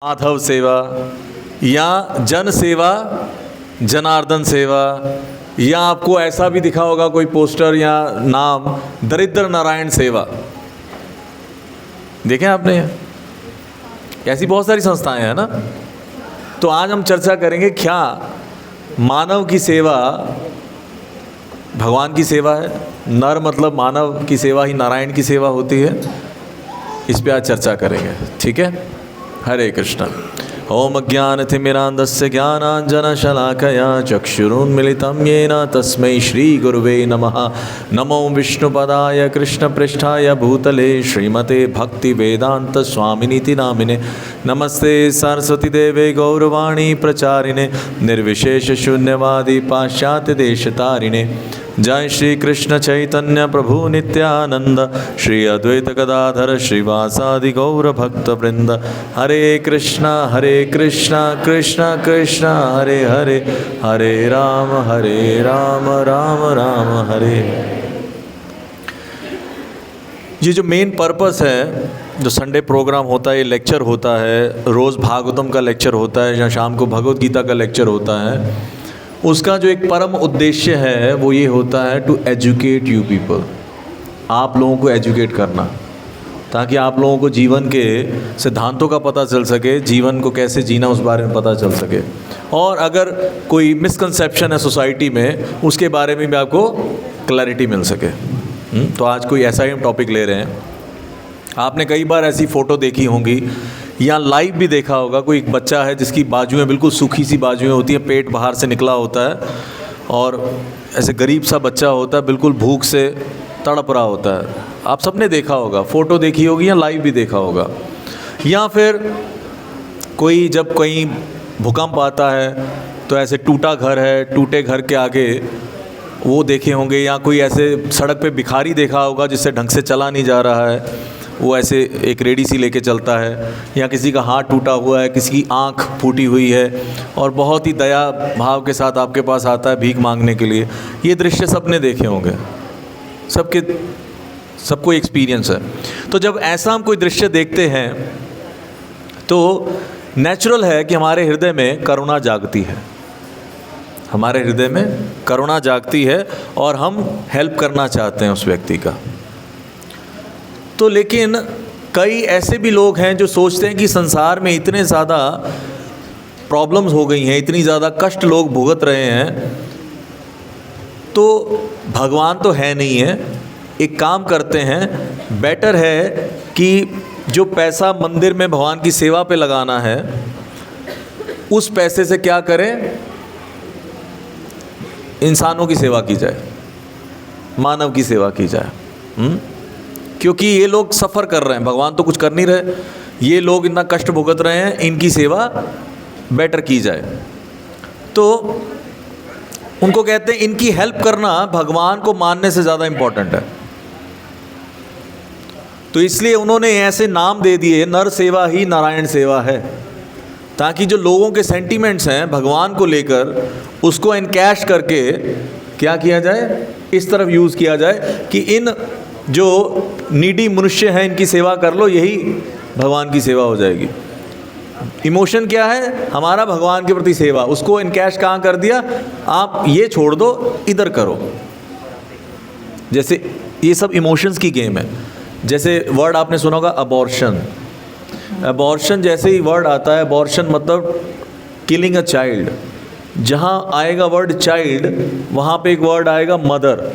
माधव सेवा या जन सेवा, जनार्दन सेवा, या आपको ऐसा भी दिखा होगा कोई पोस्टर या नाम दरिद्र नारायण सेवा। देखें आपने, ऐसी बहुत सारी संस्थाएं हैं ना। तो आज हम चर्चा करेंगे क्या मानव की सेवा भगवान की सेवा है। नर मतलब मानव की सेवा ही नारायण की सेवा होती है। इस पे आज चर्चा करेंगे, ठीक है। हरे कृष्ण। ओम ज्ञानतिमिरान्धस्य ज्ञानाञ्जनशलाकया चक्षुरुन्मिलितं येन तस्मै श्रीगुरुवे नमः। नमो विष्णुपदाय कृष्णपृष्ठाय भूतले श्रीमते भक्तिवेदान्तस्वामिनीति नामिने। नमस्ते सरस्वतीदेवे गौरवाणी प्रचारिणे निर्विशेषशून्यवादी पाश्चात्यदेशतारिणे। जय श्री कृष्ण चैतन्य प्रभु नित्यानंद श्री अद्वैत गदाधर श्रीवासादि गौर भक्त वृंद। हरे कृष्णा कृष्णा कृष्ण हरे हरे, हरे राम राम राम हरे। ये जो मेन पर्पस है, जो संडे प्रोग्राम होता है, ये लेक्चर होता है, रोज़ भागवतम का लेक्चर होता है या शाम को भगवद गीता का लेक्चर होता है, उसका जो एक परम उद्देश्य है वो ये होता है टू एजुकेट यू पीपल। आप लोगों को एजुकेट करना, ताकि आप लोगों को जीवन के सिद्धांतों का पता चल सके, जीवन को कैसे जीना उस बारे में पता चल सके, और अगर कोई मिसकंसेप्शन है सोसाइटी में उसके बारे में भी आपको क्लैरिटी मिल सके। तो आज कोई ऐसा ही हम टॉपिक ले रहे हैं। आपने कई बार ऐसी फ़ोटो देखी होंगी या लाइव भी देखा होगा, कोई एक बच्चा है जिसकी बाजुएं बिल्कुल सूखी सी बाजुएं होती हैं, पेट बाहर से निकला होता है और ऐसे गरीब सा बच्चा होता है, बिल्कुल भूख से तड़प रहा होता है। आप सबने देखा होगा, फ़ोटो देखी होगी या लाइव भी देखा होगा। या फिर कोई जब कहीं भूकंप आता है तो ऐसे टूटा घर है, टूटे घर के आगे वो देखे होंगे, या कोई ऐसे सड़क पे भिखारी देखा होगा जिससे ढंग से चला नहीं जा रहा है, वो ऐसे एक रेडी सी लेके चलता है, या किसी का हाथ टूटा हुआ है, किसी की आँख फूटी हुई है और बहुत ही दया भाव के साथ आपके पास आता है भीख मांगने के लिए। ये दृश्य सबने देखे होंगे, सबको एक्सपीरियंस है। तो जब ऐसा हम कोई दृश्य देखते हैं तो नेचुरल है कि हमारे हृदय में करुणा जागती है, हमारे हृदय में करुणा जागती है और हम हेल्प करना चाहते हैं उस व्यक्ति का। तो लेकिन कई ऐसे भी लोग हैं जो सोचते हैं कि संसार में इतने ज़्यादा प्रॉब्लम्स हो गई हैं, इतनी ज़्यादा कष्ट लोग भुगत रहे हैं, तो भगवान तो है नहीं है। एक काम करते हैं, बेटर है कि जो पैसा मंदिर में भगवान की सेवा पे लगाना है उस पैसे से क्या करें, इंसानों की सेवा की जाए, मानव की सेवा की जाए। क्योंकि ये लोग सफ़र कर रहे हैं, भगवान तो कुछ कर नहीं रहे, ये लोग इतना कष्ट भुगत रहे हैं, इनकी सेवा बेटर की जाए। तो उनको कहते हैं इनकी हेल्प करना भगवान को मानने से ज़्यादा इम्पोर्टेंट है। तो इसलिए उन्होंने ऐसे नाम दे दिए, नर सेवा ही नारायण सेवा है, ताकि जो लोगों के सेंटीमेंट्स हैं भगवान को लेकर उसको एनकैश करके क्या किया जाए, इस तरफ यूज़ किया जाए कि इन जो नीडी मनुष्य हैं इनकी सेवा कर लो, यही भगवान की सेवा हो जाएगी। इमोशन क्या है हमारा, भगवान के प्रति सेवा, उसको इनकैश कहाँ कर दिया, आप ये छोड़ दो इधर करो। जैसे ये सब इमोशंस की गेम है। जैसे वर्ड आपने सुना होगा अबॉर्शन। अबॉर्शन जैसे ही वर्ड आता है, अबॉर्शन मतलब किलिंग अ चाइल्ड। जहाँ आएगा वर्ड चाइल्ड वहाँ पे एक वर्ड आएगा मदर।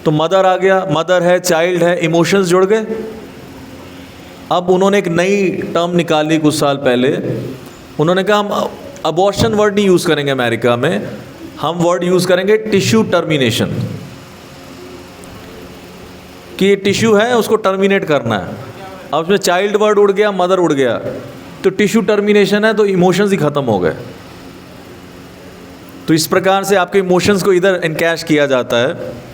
तो मदर आ गया, मदर है, चाइल्ड है, इमोशंस जुड़ गए। अब उन्होंने एक नई टर्म निकाली कुछ साल पहले, उन्होंने कहा हम अबॉर्शन वर्ड नहीं यूज़ करेंगे अमेरिका में, हम वर्ड यूज़ करेंगे टिश्यू टर्मिनेशन, कि ये टिश्यू है उसको टर्मिनेट करना है। अब उसमें चाइल्ड वर्ड उड़ गया, मदर उड़ गया, तो टिश्यू टर्मिनेशन है, तो इमोशंस ही ख़त्म हो गए। तो इस प्रकार से आपके इमोशंस को इधर एनकैश किया जाता है।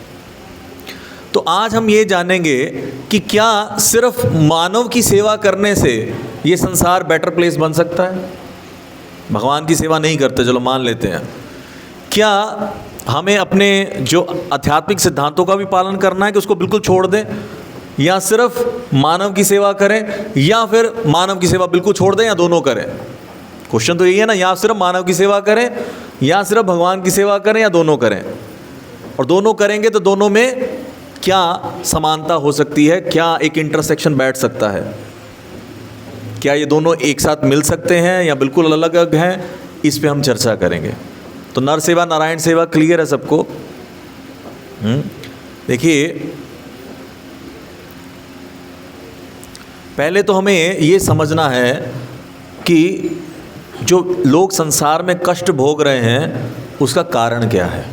तो आज हम ये जानेंगे कि क्या सिर्फ मानव की सेवा करने से ये संसार बेटर प्लेस बन सकता है। भगवान की सेवा नहीं करते, चलो मान लेते हैं, क्या हमें अपने जो आध्यात्मिक सिद्धांतों का भी पालन करना है कि उसको बिल्कुल छोड़ दें या सिर्फ मानव की सेवा करें, या फिर मानव की सेवा बिल्कुल छोड़ दें, या दोनों करें? क्वेश्चन तो यही है ना, या सिर्फ मानव की सेवा करें, या सिर्फ भगवान की सेवा करें, या दोनों करें। और दोनों करेंगे तो दोनों में क्या समानता हो सकती है, क्या एक इंटरसेक्शन बैठ सकता है, क्या ये दोनों एक साथ मिल सकते हैं या बिल्कुल अलग अलग हैं, इस पे हम चर्चा करेंगे। तो नर सेवा नारायण सेवा क्लियर है सबको? देखिए, पहले तो हमें ये समझना है कि जो लोग संसार में कष्ट भोग रहे हैं उसका कारण क्या है।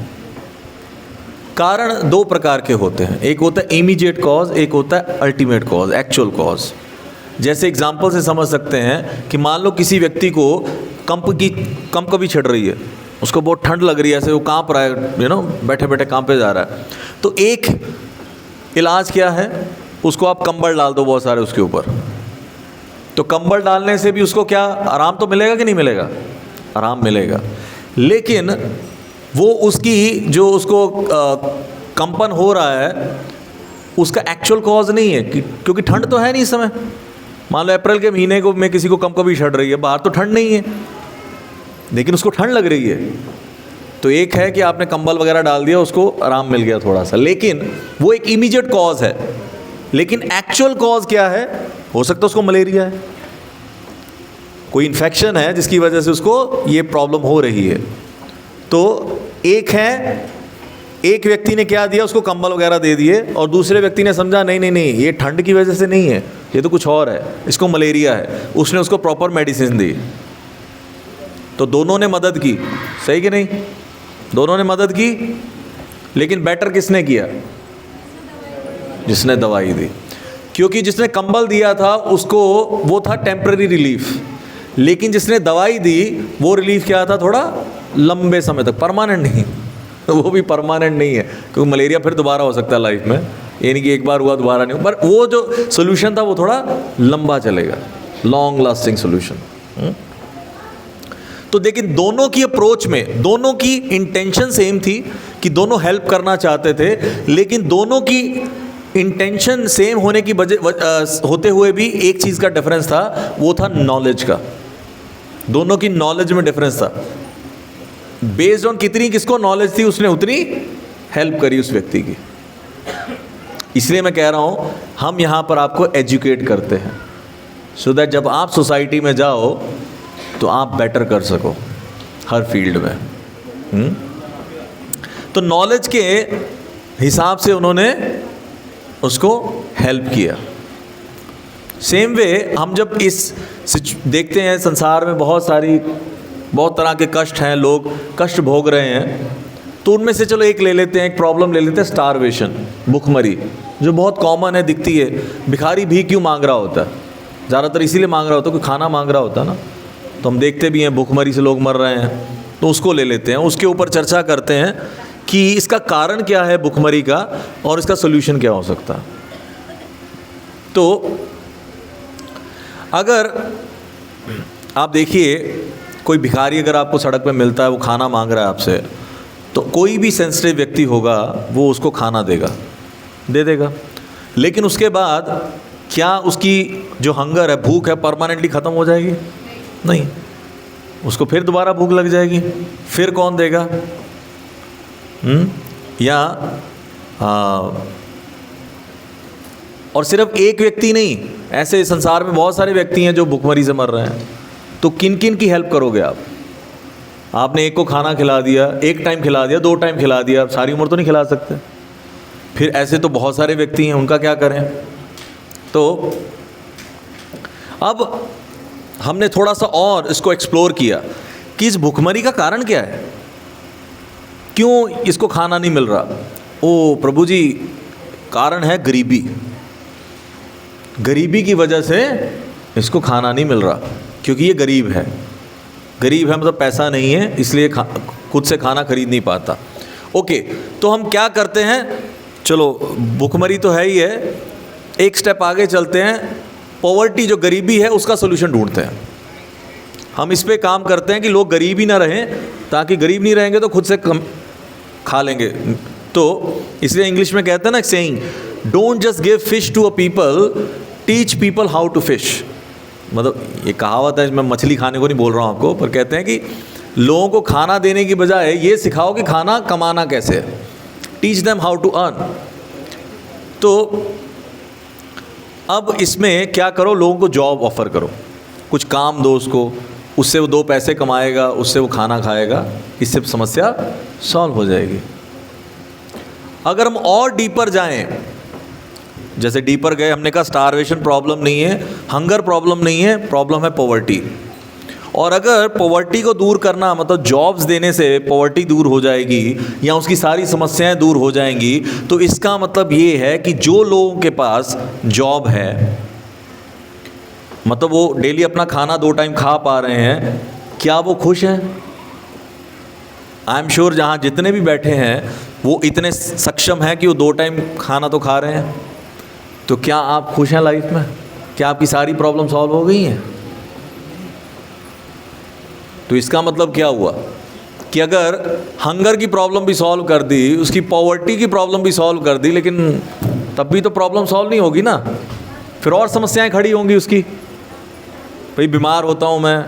कारण दो प्रकार के होते हैं, एक होता है इमीडिएट कॉज, एक होता है अल्टीमेट कॉज, एक्चुअल कॉज। जैसे एग्जांपल से समझ सकते हैं कि मान लो किसी व्यक्ति को कंप कभी छिड़ रही है, उसको बहुत ठंड लग रही है, ऐसे वो कांप रहा है, बैठे बैठे कांपे जा रहा है। तो एक इलाज क्या है, उसको आप कंबल डाल दो बहुत सारे उसके ऊपर। तो कंबल डालने से भी उसको क्या आराम तो मिलेगा कि नहीं मिलेगा? आराम मिलेगा, लेकिन वो उसकी जो उसको कंपन हो रहा है उसका एक्चुअल कॉज नहीं है, क्योंकि ठंड तो है नहीं इस समय। मान लो अप्रैल के महीने को में किसी को कंप कभी छड़ रही है, बाहर तो ठंड नहीं है लेकिन उसको ठंड लग रही है। तो एक है कि आपने कंबल वगैरह डाल दिया, उसको आराम मिल गया थोड़ा सा, लेकिन वो एक इमीडिएट कॉज है। लेकिन एक्चुअल कॉज क्या है? हो सकता है उसको मलेरिया है, कोई इन्फेक्शन है जिसकी वजह से उसको ये प्रॉब्लम हो रही है। तो एक है, एक व्यक्ति ने क्या दिया, उसको कंबल वगैरह दे दिए, और दूसरे व्यक्ति ने समझा नहीं नहीं नहीं ये ठंड की वजह से नहीं है, ये तो कुछ और है, इसको मलेरिया है, उसने उसको प्रॉपर मेडिसिन दी। तो दोनों ने मदद की, सही कि नहीं? दोनों ने मदद की, लेकिन बेटर किसने किया? जिसने दवाई दी। क्योंकि जिसने कंबल दिया था उसको वो था टेम्पररी रिलीफ, लेकिन जिसने दवाई दी वो रिलीफ क्या था? थोड़ा लंबे समय तक, परमानेंट नहीं। वो भी परमानेंट नहीं है, क्योंकि मलेरिया फिर दोबारा हो सकता है लाइफ में, यानी कि एक बार हुआ दोबारा नहीं, पर वो जो सोल्यूशन था वो थोड़ा लंबा चलेगा, लॉन्ग लास्टिंग सोल्यूशन। तो लेकिन दोनों की अप्रोच में, दोनों की इंटेंशन सेम थी कि दोनों हेल्प करना चाहते थे, लेकिन दोनों की इंटेंशन सेम होने की वजह होते हुए भी एक चीज़ का डिफरेंस था, वो था नॉलेज का। दोनों की नॉलेज में डिफरेंस था। बेस्ड ऑन कितनी किसको नॉलेज थी, उसने उतनी हेल्प करी उस व्यक्ति की। इसलिए मैं कह रहा हूँ हम यहाँ पर आपको एजुकेट करते हैं, सो दैट जब आप सोसाइटी में जाओ तो आप बेटर कर सको हर फील्ड में। तो नॉलेज के हिसाब से उन्होंने उसको हेल्प किया। सेम वे हम जब इस देखते हैं संसार में बहुत तरह के कष्ट हैं, लोग कष्ट भोग रहे हैं, तो उनमें से चलो एक ले लेते हैं, एक प्रॉब्लम ले लेते हैं, स्टारवेशन, भुखमरी, जो बहुत कॉमन है, दिखती है। भिखारी भी क्यों मांग रहा होता है? ज़्यादातर इसीलिए मांग रहा होता है, कोई खाना मांग रहा होता है ना। तो हम देखते भी हैं भुखमरी से लोग मर रहे हैं, तो उसको ले लेते हैं, उसके ऊपर चर्चा करते हैं कि इसका कारण क्या है भुखमरी का और इसका सोल्यूशन क्या हो सकता है। तो अगर आप देखिए कोई भिखारी अगर आपको सड़क पे मिलता है, वो खाना मांग रहा है आपसे, तो कोई भी सेंसिटिव व्यक्ति होगा वो उसको खाना दे देगा। लेकिन उसके बाद क्या उसकी जो हंगर है, भूख है, परमानेंटली ख़त्म हो जाएगी? नहीं, उसको फिर दोबारा भूख लग जाएगी। फिर कौन देगा? और सिर्फ एक व्यक्ति नहीं, ऐसे संसार में बहुत सारे व्यक्ति हैं जो भुखमरी से मर रहे हैं। तो किन किन की हेल्प करोगे आप? आपने एक को खाना खिला दिया, एक टाइम खिला दिया, 2 टाइम खिला दिया, सारी उम्र तो नहीं खिला सकते। फिर ऐसे तो बहुत सारे व्यक्ति हैं, उनका क्या करें? तो अब हमने थोड़ा सा और इसको एक्सप्लोर किया कि इस भुखमरी का कारण क्या है, क्यों इसको खाना नहीं मिल रहा। ओ प्रभु जी, कारण है गरीबी। गरीबी की वजह से इसको खाना नहीं मिल रहा, क्योंकि ये गरीब है। गरीब है मतलब पैसा नहीं है, इसलिए खुद से खाना खरीद नहीं पाता। ओके, तो हम क्या करते हैं, चलो भुखमरी तो है ही है, एक स्टेप आगे चलते हैं, पॉवर्टी जो गरीबी है उसका सोल्यूशन ढूंढते हैं। हम इस पे काम करते हैं कि लोग गरीब ही ना रहें, ताकि गरीब नहीं रहेंगे तो खुद से कम खा लेंगे। तो इसलिए इंग्लिश में कहते हैं ना saying don't just give fish to a people, teach people how to fish. मतलब ये कहावत है, मैं मछली खाने को नहीं बोल रहा हूँ आपको, पर कहते हैं कि लोगों को खाना देने की बजाय ये सिखाओ कि खाना कमाना कैसे है, teach them how to earn. तो अब इसमें क्या करो, लोगों को जॉब ऑफ़र करो, कुछ काम दो उसको, उससे वो 2 पैसे कमाएगा, उससे वो खाना खाएगा, इससे समस्या सॉल्व हो जाएगी। अगर हम और डीपर जाएं, जैसे डीपर गए, हमने कहा स्टारवेशन प्रॉब्लम नहीं है, हंगर प्रॉब्लम नहीं है, प्रॉब्लम है पॉवर्टी। और अगर पॉवर्टी को दूर करना मतलब जॉब्स देने से पॉवर्टी दूर हो जाएगी या उसकी सारी समस्याएं दूर हो जाएंगी, तो इसका मतलब ये है कि जो लोगों के पास जॉब है, मतलब वो डेली अपना खाना 2 टाइम खा पा रहे हैं, क्या वो खुश हैं? आई एम श्योर जहाँ जितने भी बैठे हैं वो इतने सक्षम हैं कि वो 2 टाइम खाना तो खा रहे हैं। तो क्या आप खुश हैं लाइफ में? क्या आपकी सारी प्रॉब्लम सॉल्व हो गई हैं? तो इसका मतलब क्या हुआ कि अगर हंगर की प्रॉब्लम भी सॉल्व कर दी, उसकी पॉवर्टी की प्रॉब्लम भी सॉल्व कर दी, लेकिन तब भी तो प्रॉब्लम सॉल्व नहीं होगी ना, फिर और समस्याएं खड़ी होंगी उसकी। भाई बीमार होता हूँ मैं,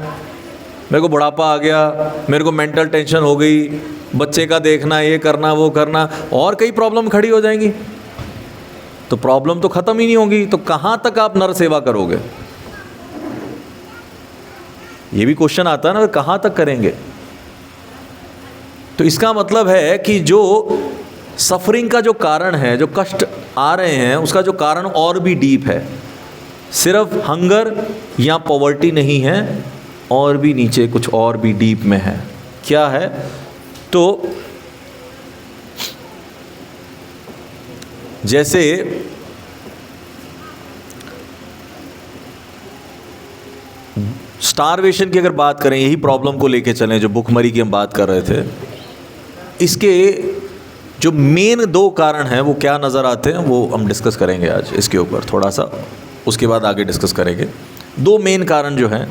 मेरे को बुढ़ापा आ गया, मेरे को मेंटल टेंशन हो गई, बच्चे का देखना, ये करना वो करना, और कई प्रॉब्लम खड़ी हो जाएंगी, तो प्रॉब्लम तो ख़त्म ही नहीं होगी। तो कहाँ तक आप नर सेवा करोगे? ये भी क्वेश्चन आता है ना, कहाँ तक करेंगे? तो इसका मतलब है कि जो सफरिंग का जो कारण है, जो कष्ट आ रहे हैं, उसका जो कारण और भी डीप है, सिर्फ हंगर या पॉवर्टी नहीं है, और भी नीचे कुछ और भी डीप में है। क्या है? तो जैसे स्टारवेशन की अगर बात करें, यही प्रॉब्लम को लेके चलें जो भूखमरी की हम बात कर रहे थे, इसके जो मेन 2 कारण हैं वो क्या नज़र आते हैं, वो हम डिस्कस करेंगे आज इसके ऊपर थोड़ा सा, उसके बाद आगे डिस्कस करेंगे। 2 मेन कारण जो हैं,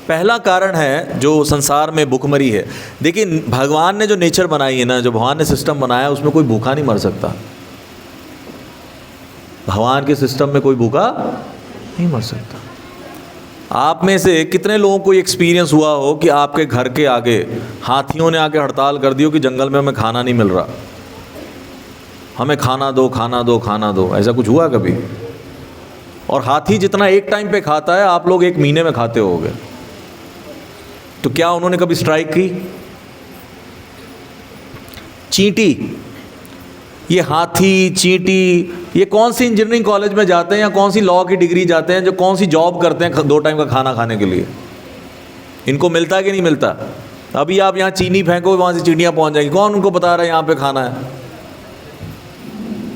पहला कारण है जो संसार में भूखमरी है। देखिए, भगवान ने जो नेचर बनाई है ना, जो भगवान ने सिस्टम बनाया, उसमें कोई भूखा नहीं मर सकता। भगवान के सिस्टम में कोई भूखा नहीं मर सकता। आप में से कितने लोगों को एक्सपीरियंस हुआ हो कि आपके घर के आगे हाथियों ने आके हड़ताल कर दी हो कि जंगल में हमें खाना नहीं मिल रहा, हमें खाना दो, खाना दो, खाना दो? ऐसा कुछ हुआ कभी? और हाथी जितना एक टाइम पे खाता है, आप लोग 1 महीने में खाते होगे। तो क्या उन्होंने कभी स्ट्राइक की? चींटी, ये हाथी, चींटी, ये कौन सी इंजीनियरिंग कॉलेज में जाते हैं या कौन सी लॉ की डिग्री जाते हैं, जो कौन सी जॉब करते हैं 2 टाइम का खाना खाने के लिए? इनको मिलता है कि नहीं मिलता? अभी आप यहाँ चीनी फेंको, वहाँ से चींटियाँ पहुँच जाएंगी। कौन उनको बता रहा है यहाँ पे खाना है?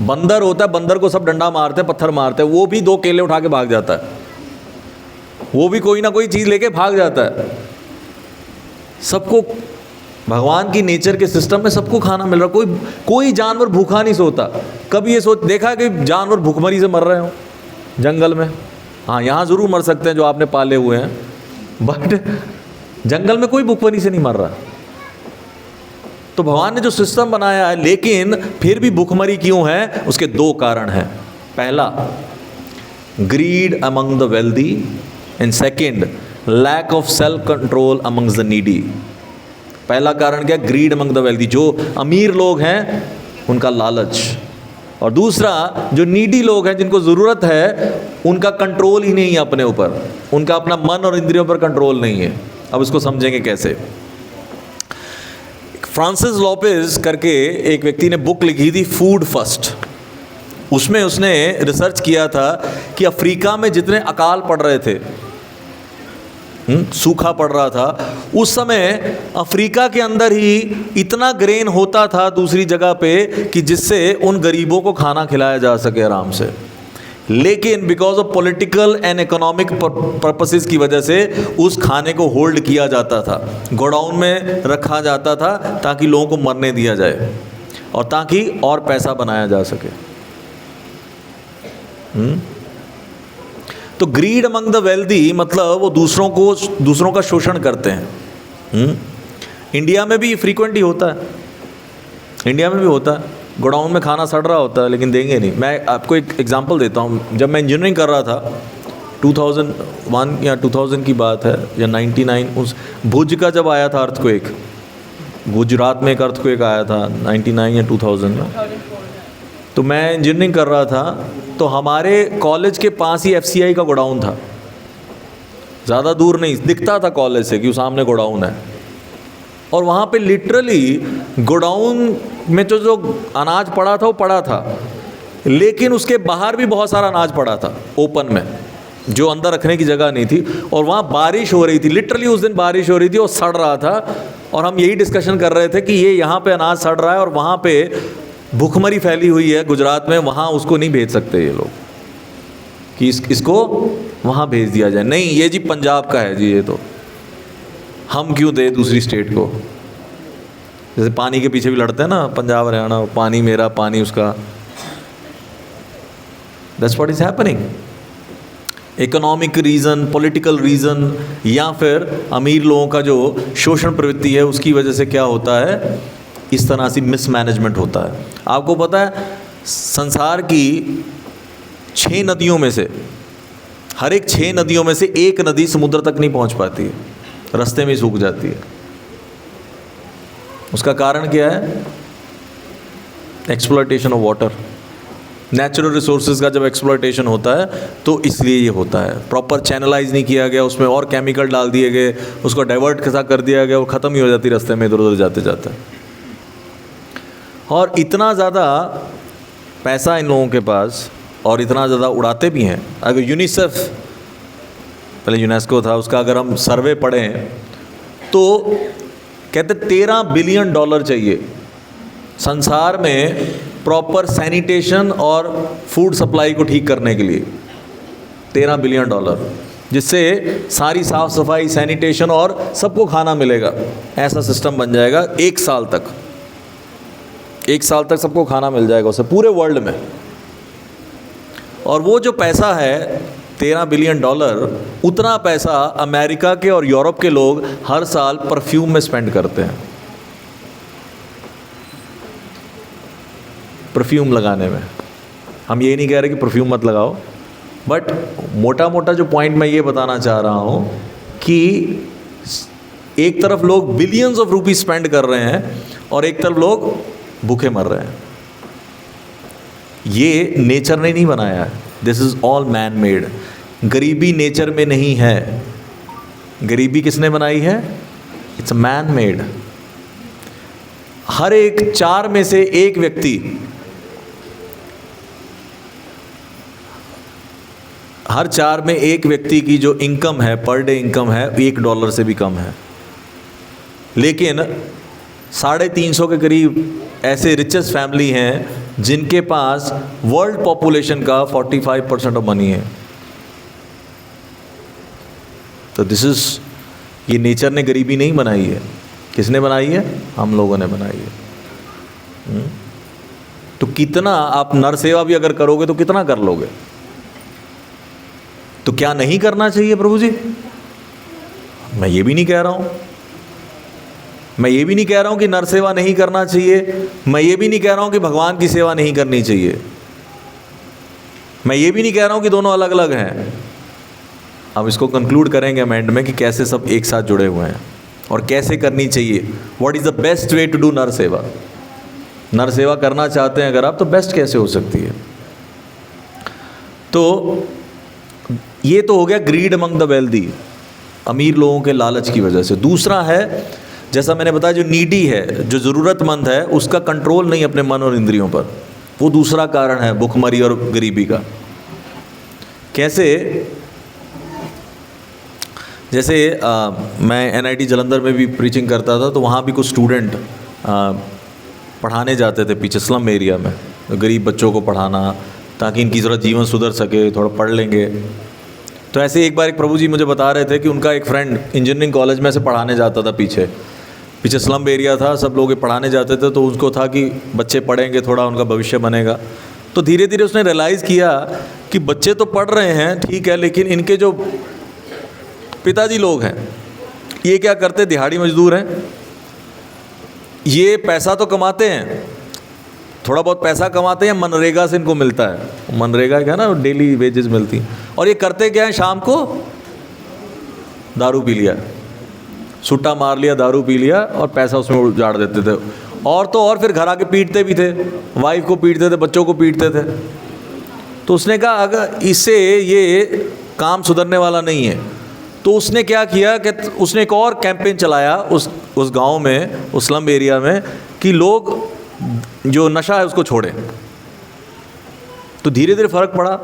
बंदर होता है, बंदर को सब डंडा मारते हैं, पत्थर मारते हैं, वो भी 2 केले उठा के भाग जाता है, वो भी कोई ना कोई चीज़ लेके भाग जाता है। सबको भगवान की नेचर के सिस्टम में सबको खाना मिल रहा। कोई जानवर भूखा नहीं सोता। कभी ये देखा है कि जानवर भूखमरी से मर रहे हो जंगल में? हाँ, यहाँ ज़रूर मर सकते हैं जो आपने पाले हुए हैं, बट जंगल में कोई भूखमरी से नहीं मर रहा। तो भगवान ने जो सिस्टम बनाया है, लेकिन फिर भी भूखमरी क्यों है? उसके 2 कारण हैं। पहला, greed among the wealthy, and second, lack of self control amongst the needy. पहला कारण क्या? ग्रीड अमंग द वेल्दी, जो अमीर लोग हैं उनका लालच, और दूसरा जो नीडी लोग हैं, जिनको ज़रूरत है, उनका कंट्रोल ही नहीं है अपने ऊपर, उनका अपना मन और इंद्रियों पर कंट्रोल नहीं है। अब इसको समझेंगे कैसे। फ्रांसिस लोपेज करके एक व्यक्ति ने बुक लिखी थी, फूड फर्स्ट। उसमें उसने रिसर्च किया था कि अफ्रीका में जितने अकाल पड़ रहे थे, सूखा पड़ रहा था, उस समय अफ्रीका के अंदर ही इतना ग्रेन होता था दूसरी जगह पे कि जिससे उन गरीबों को खाना खिलाया जा सके आराम से। लेकिन because of political and economic purposes की वजह से उस खाने को होल्ड किया जाता था, गोडाउन में रखा जाता था, ताकि लोगों को मरने दिया जाए और ताकि और पैसा बनाया जा सके। तो ग्रीड अमंग द वेल्दी मतलब वो दूसरों का शोषण करते हैं। इंडिया में भी फ्रीक्वेंटली होता है, इंडिया में भी होता है। गोडाउन में खाना सड़ रहा होता है लेकिन देंगे नहीं। मैं आपको एक एग्जांपल देता हूँ। जब मैं इंजीनियरिंग कर रहा था 2001 या 2000 की बात है या 99, उस भुज का जब आया था अर्थक्वेक, गुजरात में एक अर्थक्वेक आया था 99 या 2000 में, तो मैं इंजीनियरिंग कर रहा था, तो हमारे कॉलेज के पास ही FCI का गोडाउन था, ज़्यादा दूर नहीं, दिखता था कॉलेज से कि उस सामने गोडाउन है। और वहाँ पे लिटरली गोडाउन में जो अनाज पड़ा था वो पड़ा था, लेकिन उसके बाहर भी बहुत सारा अनाज पड़ा था ओपन में, जो अंदर रखने की जगह नहीं थी। और वहाँ बारिश हो रही थी, लिटरली उस दिन बारिश हो रही थी और सड़ रहा था। और हम यही डिस्कशन कर रहे थे कि ये यहाँ पे अनाज सड़ रहा है और वहाँ पे भूखमरी फैली हुई है गुजरात में, वहाँ उसको नहीं भेज सकते ये लोग कि इसको वहाँ भेज दिया जाए। नहीं, ये जी पंजाब का है जी, ये तो हम क्यों दें दूसरी स्टेट को। जैसे पानी के पीछे भी लड़ते हैं ना, पंजाब हरियाणा, पानी मेरा पानी उसका। That's what is happening. Economic reason, political reason, या फिर अमीर लोगों का जो शोषण प्रवृत्ति है उसकी वजह से क्या होता है, इस तरह से मिसमैनेजमेंट होता है। आपको पता है संसार की 6 नदियों में से, हर एक 6 नदियों में से एक नदी समुद्र तक नहीं पहुंच पाती है, रास्ते में ही सूख जाती है। उसका कारण क्या है? Exploitation of water. Natural resources का जब एक्सप्लॉयटेशन होता है तो इसलिए ये होता है। प्रॉपर चैनलाइज नहीं किया गया, उसमें और केमिकल डाल दिए गए, उसको डाइवर्ट कैसा कर दिया गया, वो ख़त्म ही हो जाती रास्ते में इधर उधर जाते जाते। और इतना ज़्यादा पैसा इन लोगों के पास, और इतना ज़्यादा उड़ाते भी हैं। अगर यूनिसेफ, पहले यूनेस्को था, उसका अगर हम सर्वे पढ़ें तो कहते 13 बिलियन डॉलर चाहिए संसार में प्रॉपर सैनिटेशन और फूड सप्लाई को ठीक करने के लिए। 13 बिलियन डॉलर, जिससे सारी साफ़ सफाई, सैनिटेशन और सबको खाना मिलेगा, ऐसा सिस्टम बन जाएगा 1 साल तक। 1 साल तक सबको खाना मिल जाएगा उसे, पूरे वर्ल्ड में। और वो जो पैसा है 13 बिलियन डॉलर, उतना पैसा अमेरिका के और यूरोप के लोग हर साल परफ्यूम में स्पेंड करते हैं, परफ्यूम लगाने में। हम ये नहीं कह रहे कि परफ्यूम मत लगाओ, बट मोटा मोटा जो पॉइंट मैं ये बताना चाह रहा हूँ कि एक तरफ लोग बिलियंस ऑफ रुपीस स्पेंड कर रहे हैं और एक तरफ लोग भूखे मर रहे हैं। ये नेचर ने नहीं बनाया है, this is all man made. गरीबी नेचर में नहीं है, गरीबी किसने बनाई है? It's man made. हर एक 4 में से एक व्यक्ति, हर 4 में एक व्यक्ति की जो इनकम है, पर डे इनकम है, $1 से भी कम है। लेकिन 350 के करीब ऐसे रिचेस्ट फैमिली हैं जिनके पास वर्ल्ड पॉपुलेशन का 45% ऑफ मनी है। तो दिस इज, ये नेचर ने गरीबी नहीं बनाई है, किसने बनाई है? हम लोगों ने बनाई है। तो कितना आप नर सेवा भी अगर करोगे तो कितना कर लोगे? तो क्या नहीं करना चाहिए प्रभु जी? मैं ये भी नहीं कह रहा हूं, मैं ये भी नहीं कह रहा हूं कि नर सेवा नहीं करना चाहिए, मैं ये भी नहीं कह रहा हूं कि भगवान की सेवा नहीं करनी चाहिए, मैं ये भी नहीं कह रहा हूं कि दोनों अलग अलग हैं। हम इसको कंक्लूड करेंगे अमेंड में कि कैसे सब एक साथ जुड़े हुए हैं और कैसे करनी चाहिए। What is the best way to do nar seva? नर सेवा करना चाहते हैं अगर आप, तो बेस्ट कैसे हो सकती है? तो ये तो हो गया ग्रीड अमंग द वेल्दी, अमीर लोगों के लालच की वजह से। दूसरा है, जैसा मैंने बताया, जो नीडी है, जो ज़रूरतमंद है, उसका कंट्रोल नहीं अपने मन और इंद्रियों पर। वो दूसरा कारण है भुखमरी और गरीबी का। कैसे? जैसे मैं NIT जालंधर में भी प्रीचिंग करता था, तो वहाँ भी कुछ स्टूडेंट पढ़ाने जाते थे पीछे स्लम एरिया में, गरीब बच्चों को पढ़ाना ताकि इनकी ज़रा जीवन सुधर सके, थोड़ा पढ़ लेंगे। तो ऐसे एक बार एक प्रभु जी मुझे बता रहे थे कि उनका एक फ्रेंड इंजीनियरिंग कॉलेज में से पढ़ाने जाता था, पीछे स्लम एरिया था, सब लोग पढ़ाने जाते थे, तो उसको था कि बच्चे पढ़ेंगे, थोड़ा उनका भविष्य बनेगा। तो धीरे धीरे उसने रियलाइज़ किया कि बच्चे तो पढ़ रहे हैं, ठीक है, लेकिन इनके जो पिताजी लोग हैं, ये क्या करते? दिहाड़ी मजदूर हैं, ये पैसा तो कमाते हैं थोड़ा बहुत पैसा कमाते हैं, मनरेगा से इनको मिलता है, मनरेगा क्या ना, डेली वेजेस मिलती हैं। और ये करते क्या है, शाम को दारू पी लिया, सुट्टा मार लिया, दारू पी लिया और पैसा उसमें उजाड़ देते थे। और तो और फिर घर आके पीटते भी थे, वाइफ को पीटते थे, बच्चों को पीटते थे। तो उसने कहा अगर इससे ये काम सुधरने वाला नहीं है, तो उसने क्या किया कि उसने एक और कैंपेन चलाया उस गांव में, उस स्लम एरिया में, कि लोग जो नशा है उसको छोड़ें। तो धीरे धीरे फ़र्क पड़ा।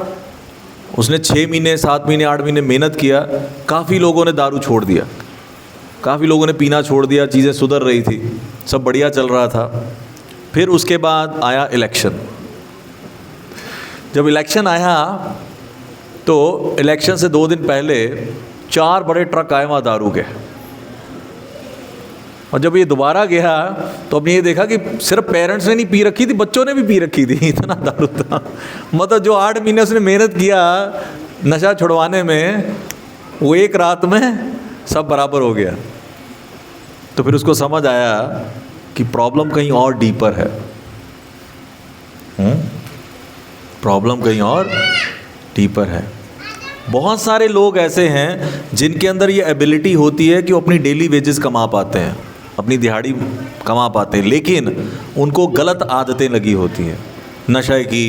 उसने 6 महीने, 7 महीने, 8 महीने मेहनत किया, काफ़ी लोगों ने दारू छोड़ दिया, काफ़ी लोगों ने पीना छोड़ दिया, चीज़ें सुधर रही थी, सब बढ़िया चल रहा था। फिर उसके बाद आया इलेक्शन। जब इलेक्शन आया तो इलेक्शन से 2 दिन पहले 4 बड़े ट्रक आए वहाँ दारू के। और जब ये दोबारा गया तो हमने ये देखा कि सिर्फ पेरेंट्स ने नहीं पी रखी थी, बच्चों ने भी पी रखी थी, इतना दारू था। मतलब जो 8 महीने उसने मेहनत किया नशा छुड़वाने में, वो एक रात में सब बराबर हो गया। तो फिर उसको समझ आया कि प्रॉब्लम कहीं और डीपर है, प्रॉब्लम कहीं और डीपर है। बहुत सारे लोग ऐसे हैं जिनके अंदर ये एबिलिटी होती है कि वो अपनी डेली वेजेस कमा पाते हैं, अपनी दिहाड़ी कमा पाते हैं, लेकिन उनको गलत आदतें लगी होती हैं, नशे की,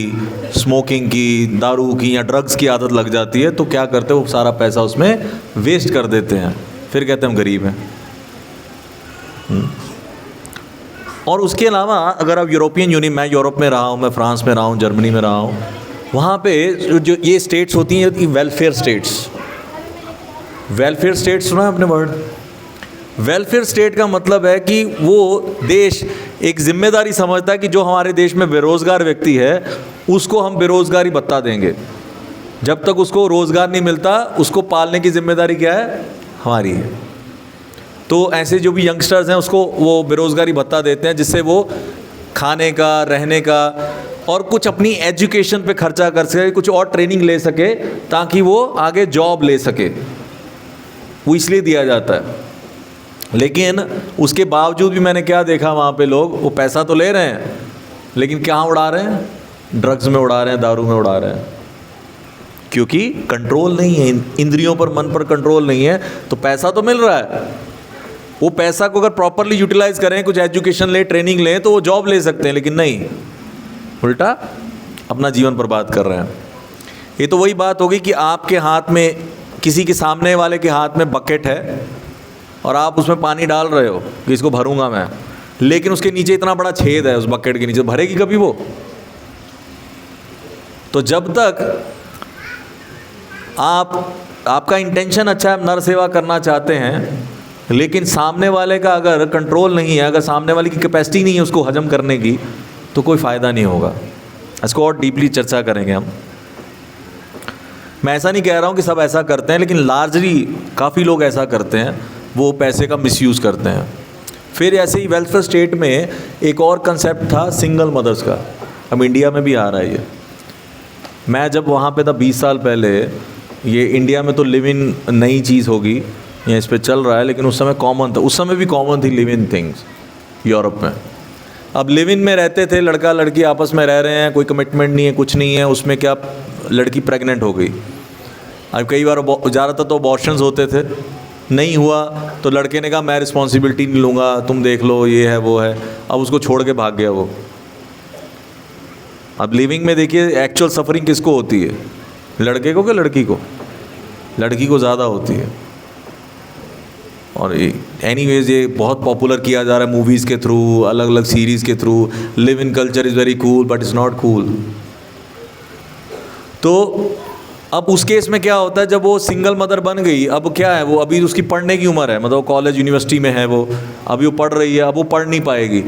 स्मोकिंग की, दारू की या ड्रग्स की आदत लग जाती है। तो क्या करते हैं, वो सारा पैसा उसमें वेस्ट कर देते हैं, फिर कहते हैं हम गरीब हैं। और उसके अलावा अगर आप यूरोपियन यूनियन, मैं यूरोप में रहा हूँ, मैं फ्रांस में रहा हूँ, जर्मनी में रहा हूँ, वहाँ पे जो ये स्टेट्स होती हैं वेलफेयर स्टेट्स, वेलफेयर स्टेट्स सुना है आपने वर्ड? वेलफेयर स्टेट का मतलब है कि वो देश एक जिम्मेदारी समझता है कि जो हमारे देश में बेरोज़गार व्यक्ति है उसको हम बेरोज़गारी भत्ता देंगे। जब तक उसको रोज़गार नहीं मिलता उसको पालने की जिम्मेदारी क्या है, हमारी है। तो ऐसे जो भी यंगस्टर्स हैं उसको वो बेरोज़गारी भत्ता देते हैं, जिससे वो खाने का, रहने का और कुछ अपनी एजुकेशन पे खर्चा कर सके, कुछ और ट्रेनिंग ले सके ताकि वो आगे जॉब ले सके, वो इसलिए दिया जाता है। लेकिन उसके बावजूद भी मैंने क्या देखा, वहाँ पे लोग वो पैसा तो ले रहे हैं लेकिन कहाँ उड़ा रहे हैं, ड्रग्स में उड़ा रहे हैं, दारू में उड़ा रहे हैं, क्योंकि कंट्रोल नहीं है इंद्रियों पर, मन पर कंट्रोल नहीं है। तो पैसा तो मिल रहा है, वो पैसा को अगर प्रॉपरली यूटिलाइज करें, कुछ एजुकेशन ले, ट्रेनिंग लें तो वो जॉब ले सकते हैं, लेकिन नहीं, उल्टा अपना जीवन बर्बाद कर रहे हैं। ये तो वही बात होगी कि आपके हाथ में, किसी के सामने वाले के हाथ में बकेट है और आप उसमें पानी डाल रहे हो कि इसको भरूंगा मैं, लेकिन उसके नीचे इतना बड़ा छेद है, उस बकेट के नीचे भरेगी कभी वो? तो जब तक आपका इंटेंशन अच्छा है, आप नर सेवा करना चाहते हैं, लेकिन सामने वाले का अगर कंट्रोल नहीं है, अगर सामने वाले की कैपेसिटी नहीं है उसको हजम करने की, तो कोई फ़ायदा नहीं होगा। इसको और डीपली चर्चा करेंगे हम। मैं ऐसा नहीं कह रहा हूँ कि सब ऐसा करते हैं, लेकिन लार्जली काफ़ी लोग ऐसा करते हैं, वो पैसे का मिसयूज़ करते हैं। फिर ऐसे ही वेलफेयर स्टेट में एक और कंसेप्ट था सिंगल मदर्स का, अब इंडिया में भी आ रहा है ये। मैं जब वहाँ पे था 20 साल पहले, ये इंडिया में तो लिव इन नई चीज़ होगी, या इस पर चल रहा है, लेकिन उस समय कॉमन था, उस समय भी कॉमन थी लिव इन थिंग्स यूरोप में। अब लिव इन में रहते थे, लड़का लड़की आपस में रह रहे हैं, कोई कमिटमेंट नहीं है, कुछ नहीं है, उसमें क्या लड़की प्रेग्नेंट हो गई। अब कई बार ज़्यादातर तो अबॉर्शंस होते थे, नहीं हुआ तो लड़के ने कहा मैं रिस्पॉन्सिबिलिटी नहीं लूँगा, तुम देख लो, ये है वो है, अब उसको छोड़ के भाग गया वो। अब लिविंग में देखिए एक्चुअल सफरिंग किसको होती है, लड़के को कि लड़की को? लड़की को ज़्यादा होती है। और एनीवेज ये बहुत पॉपुलर किया जा रहा है मूवीज़ के थ्रू, अलग अलग सीरीज़ के through. Live in culture is very cool but is not cool. तो अब उस केस में क्या होता है, जब वो सिंगल मदर बन गई, अब क्या है, वो अभी उसकी पढ़ने की उम्र है, मतलब कॉलेज यूनिवर्सिटी में है वो, अभी वो पढ़ रही है, अब वो पढ़ नहीं पाएगी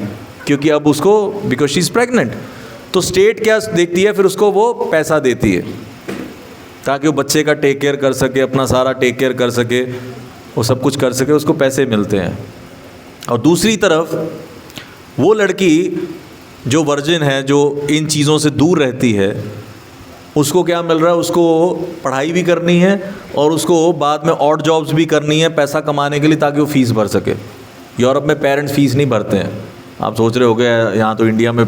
क्योंकि अब उसको, बिकॉज शी इज़ प्रेग्नेंट। तो स्टेट क्या देखती है, फिर उसको वो पैसा देती है ताकि वो बच्चे का टेक केयर कर सके, अपना सारा टेक केयर कर सके, वो सब कुछ कर सके, उसको पैसे मिलते हैं। और दूसरी तरफ वो लड़की जो वर्जिन है, जो इन चीज़ों से दूर रहती है, उसको क्या मिल रहा है, उसको पढ़ाई भी करनी है और उसको बाद में ऑड जॉब्स भी करनी है पैसा कमाने के लिए, ताकि वो फ़ीस भर सके। यूरोप में पेरेंट्स फ़ीस नहीं भरते हैं। आप सोच रहे होगे यहाँ तो इंडिया में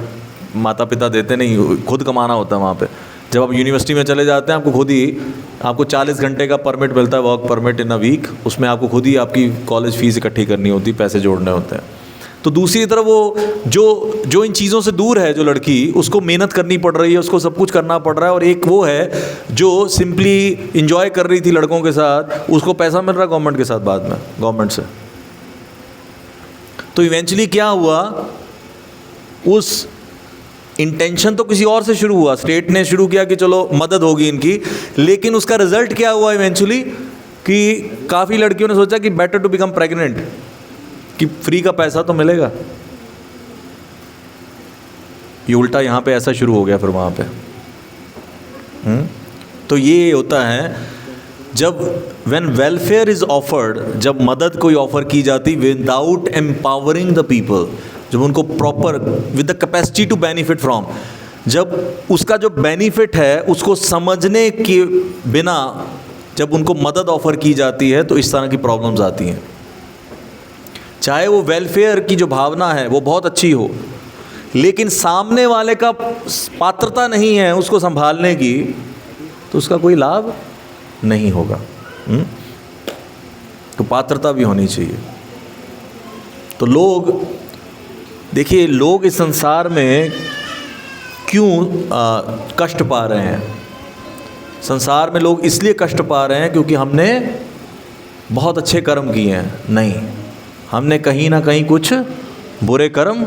माता पिता देते नहीं, खुद कमाना होता है वहाँ पे। जब आप यूनिवर्सिटी में चले जाते हैं, आपको खुद ही, आपको 40 घंटे का परमिट मिलता है, work permit in a week. उसमें आपको खुद ही आपकी कॉलेज फीस इकट्ठी करनी होती है, पैसे जोड़ने होते हैं। तो दूसरी तरफ वो जो इन चीज़ों से दूर है, जो लड़की, उसको मेहनत करनी पड़ रही है, उसको सब कुछ करना पड़ रहा है। और एक वो है जो सिंपली इंजॉय कर रही थी लड़कों के साथ, उसको पैसा मिल रहा है गवर्नमेंट के साथ, बाद में गवर्नमेंट से। तो इवेंचुअली क्या हुआ, उस इंटेंशन तो किसी और से शुरू हुआ, स्टेट ने शुरू किया कि चलो मदद होगी इनकी, लेकिन उसका रिजल्ट क्या हुआ इवेंचुअली, कि काफ़ी लड़कियों ने सोचा कि बेटर टू बिकम प्रेग्नेंट, कि फ्री का पैसा तो मिलेगा। ये उल्टा यहाँ पे ऐसा शुरू हो गया फिर वहाँ पे। तो ये होता है जब व्हेन वेलफेयर इज़ ऑफर्ड, जब मदद कोई ऑफर की जाती विदाउट एम्पावरिंग द पीपल, जब उनको proper with the capacity to benefit from, जब उसका जो बेनिफिट है उसको समझने के बिना जब उनको मदद ऑफर की जाती है, तो इस तरह की प्रॉब्लम्स आती हैं। चाहे वो वेलफेयर की जो भावना है वो बहुत अच्छी हो, लेकिन सामने वाले का पात्रता नहीं है उसको संभालने की, तो उसका कोई लाभ नहीं होगा। तो पात्रता भी होनी चाहिए। तो लोग देखिए, लोग इस संसार में क्यों कष्ट पा रहे हैं? संसार में लोग इसलिए कष्ट पा रहे हैं क्योंकि हमने बहुत अच्छे कर्म किए हैं? नहीं, हमने कहीं ना कहीं कुछ बुरे कर्म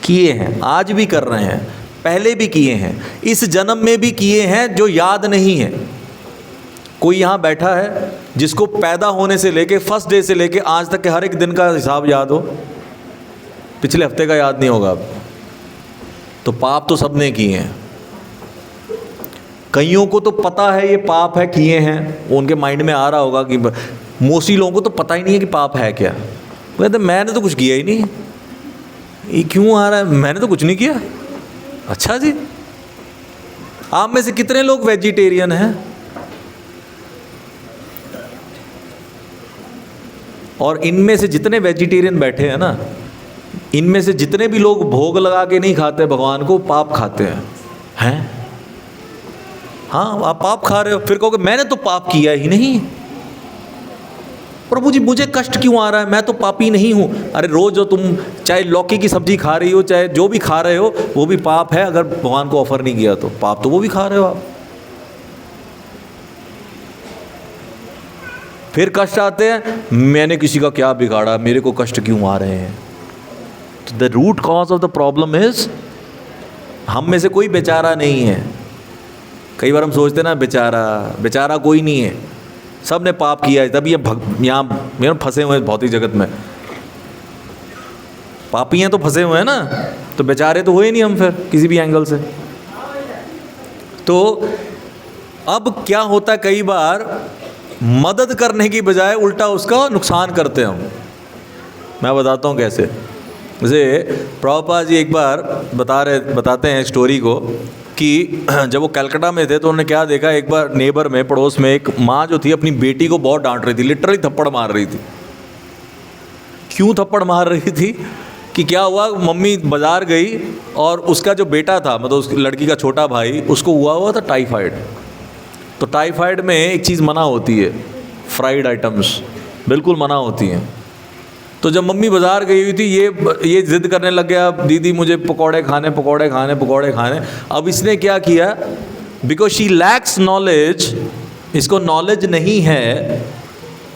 किए हैं, आज भी कर रहे हैं, पहले भी किए हैं, इस जन्म में भी किए हैं, जो याद नहीं है। कोई यहाँ बैठा है जिसको पैदा होने से लेके, फर्स्ट डे से लेके आज तक के हर एक दिन का हिसाब याद हो? पिछले हफ्ते का याद नहीं होगा। तो पाप तो सबने किए हैं। कईयों को तो पता है ये पाप है, किए हैं, उनके माइंड में आ रहा होगा कि, मोस्टली लोगों को तो पता ही नहीं है कि पाप है क्या। कहते मैंने तो कुछ किया ही नहीं, ये क्यों आ रहा है, मैंने तो कुछ नहीं किया। अच्छा जी, आप में से कितने लोग वेजिटेरियन हैं? और इनमें से जितने वेजिटेरियन बैठे हैं ना, इनमें से जितने भी लोग भोग लगा के नहीं खाते भगवान को, पाप खाते हैं? हाँ, आप पाप खा रहे हो, फिर कहोगे मैंने तो पाप किया ही नहीं। प्रभु जी मुझे कष्ट क्यों आ रहा है, मैं तो पापी नहीं हूँ। अरे रोज़ जो तुम चाहे लौकी की सब्जी खा रही हो, चाहे जो भी खा रहे हो, वो भी पाप है। अगर भगवान को ऑफर नहीं किया तो पाप तो वो भी खा रहे हो आप। फिर कष्ट आते हैं, मैंने किसी का क्या बिगाड़ा, मेरे को कष्ट क्यों आ रहे हैं? तो the root cause of the problem is, हम में से कोई बेचारा नहीं है। कई बार हम सोचते ना बेचारा कोई नहीं है, सब ने पाप किया है, तभी यहाँ फंसे हुए हैं भौतिक जगत में। पापी हैं तो फंसे हुए हैं ना, तो बेचारे तो हुए नहीं हम फिर किसी भी एंगल से। तो अब क्या होता है, कई बार मदद करने की बजाय उल्टा उसका नुकसान करते हैं हम। मैं बताता हूँ कैसे। जैसे प्रभुपाद जी एक बार बताते हैं स्टोरी को कि जब वो कलकत्ता में थे तो उन्होंने क्या देखा, एक बार नेबर में, पड़ोस में एक माँ जो थी अपनी बेटी को बहुत डांट रही थी, लिटरली थप्पड़ मार रही थी। क्यों थप्पड़ मार रही थी कि क्या हुआ, मम्मी बाज़ार गई और उसका जो बेटा था, मतलब उस लड़की का छोटा भाई, उसको हुआ था टाइफाइड। तो टाइफाइड में एक चीज़ मना होती है, फ्राइड आइटम्स बिल्कुल मना होती हैं। तो जब मम्मी बाज़ार गई हुई थी, ये ज़िद करने लग गया, दीदी मुझे पकौड़े खाने। अब इसने क्या किया, बिकॉज शी लैक्स नॉलेज, इसको नॉलेज नहीं है,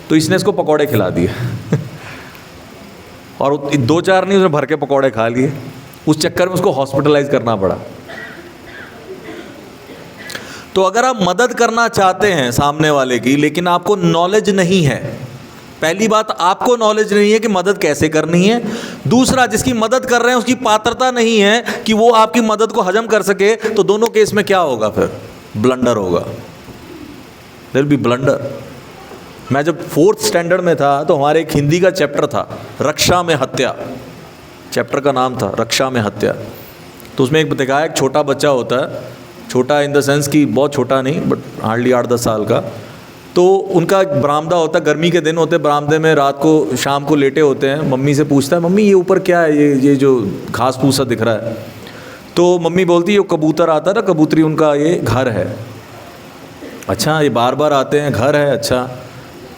तो इसने इसको पकौड़े खिला दिए और 2-4 नहीं, उसने भर के पकौड़े खा लिए। उस चक्कर में उसको हॉस्पिटलाइज करना पड़ा। तो अगर आप मदद करना चाहते हैं सामने वाले की, लेकिन आपको नॉलेज नहीं है, पहली बात आपको नॉलेज नहीं है कि मदद कैसे करनी है। दूसरा, जिसकी मदद कर रहे हैं उसकी पात्रता नहीं है कि वो आपकी मदद को हजम कर सके, तो दोनों केस में क्या होगा, फिर ब्लंडर होगा। There will be blunder. मैं जब 4th स्टैंडर्ड में था तो हमारे एक हिंदी का चैप्टर था, रक्षा में हत्या, चैप्टर का नाम था रक्षा में हत्या। तो उसमें एक दिखाया, एक छोटा बच्चा होता है, छोटा इन द सेंस कि बहुत छोटा नहीं, बट हार्डली 8-10 साल का। तो उनका एक बरामदा होता है, गर्मी के दिन होते हैं, बरामदे में रात को शाम को लेटे होते हैं। मम्मी से पूछता है, मम्मी ये ऊपर क्या है, ये जो घास फूस सा दिख रहा है? तो मम्मी बोलती है कबूतर आता है ना, कबूतरी उनका ये घर है। अच्छा, ये बार बार आते हैं, घर है, अच्छा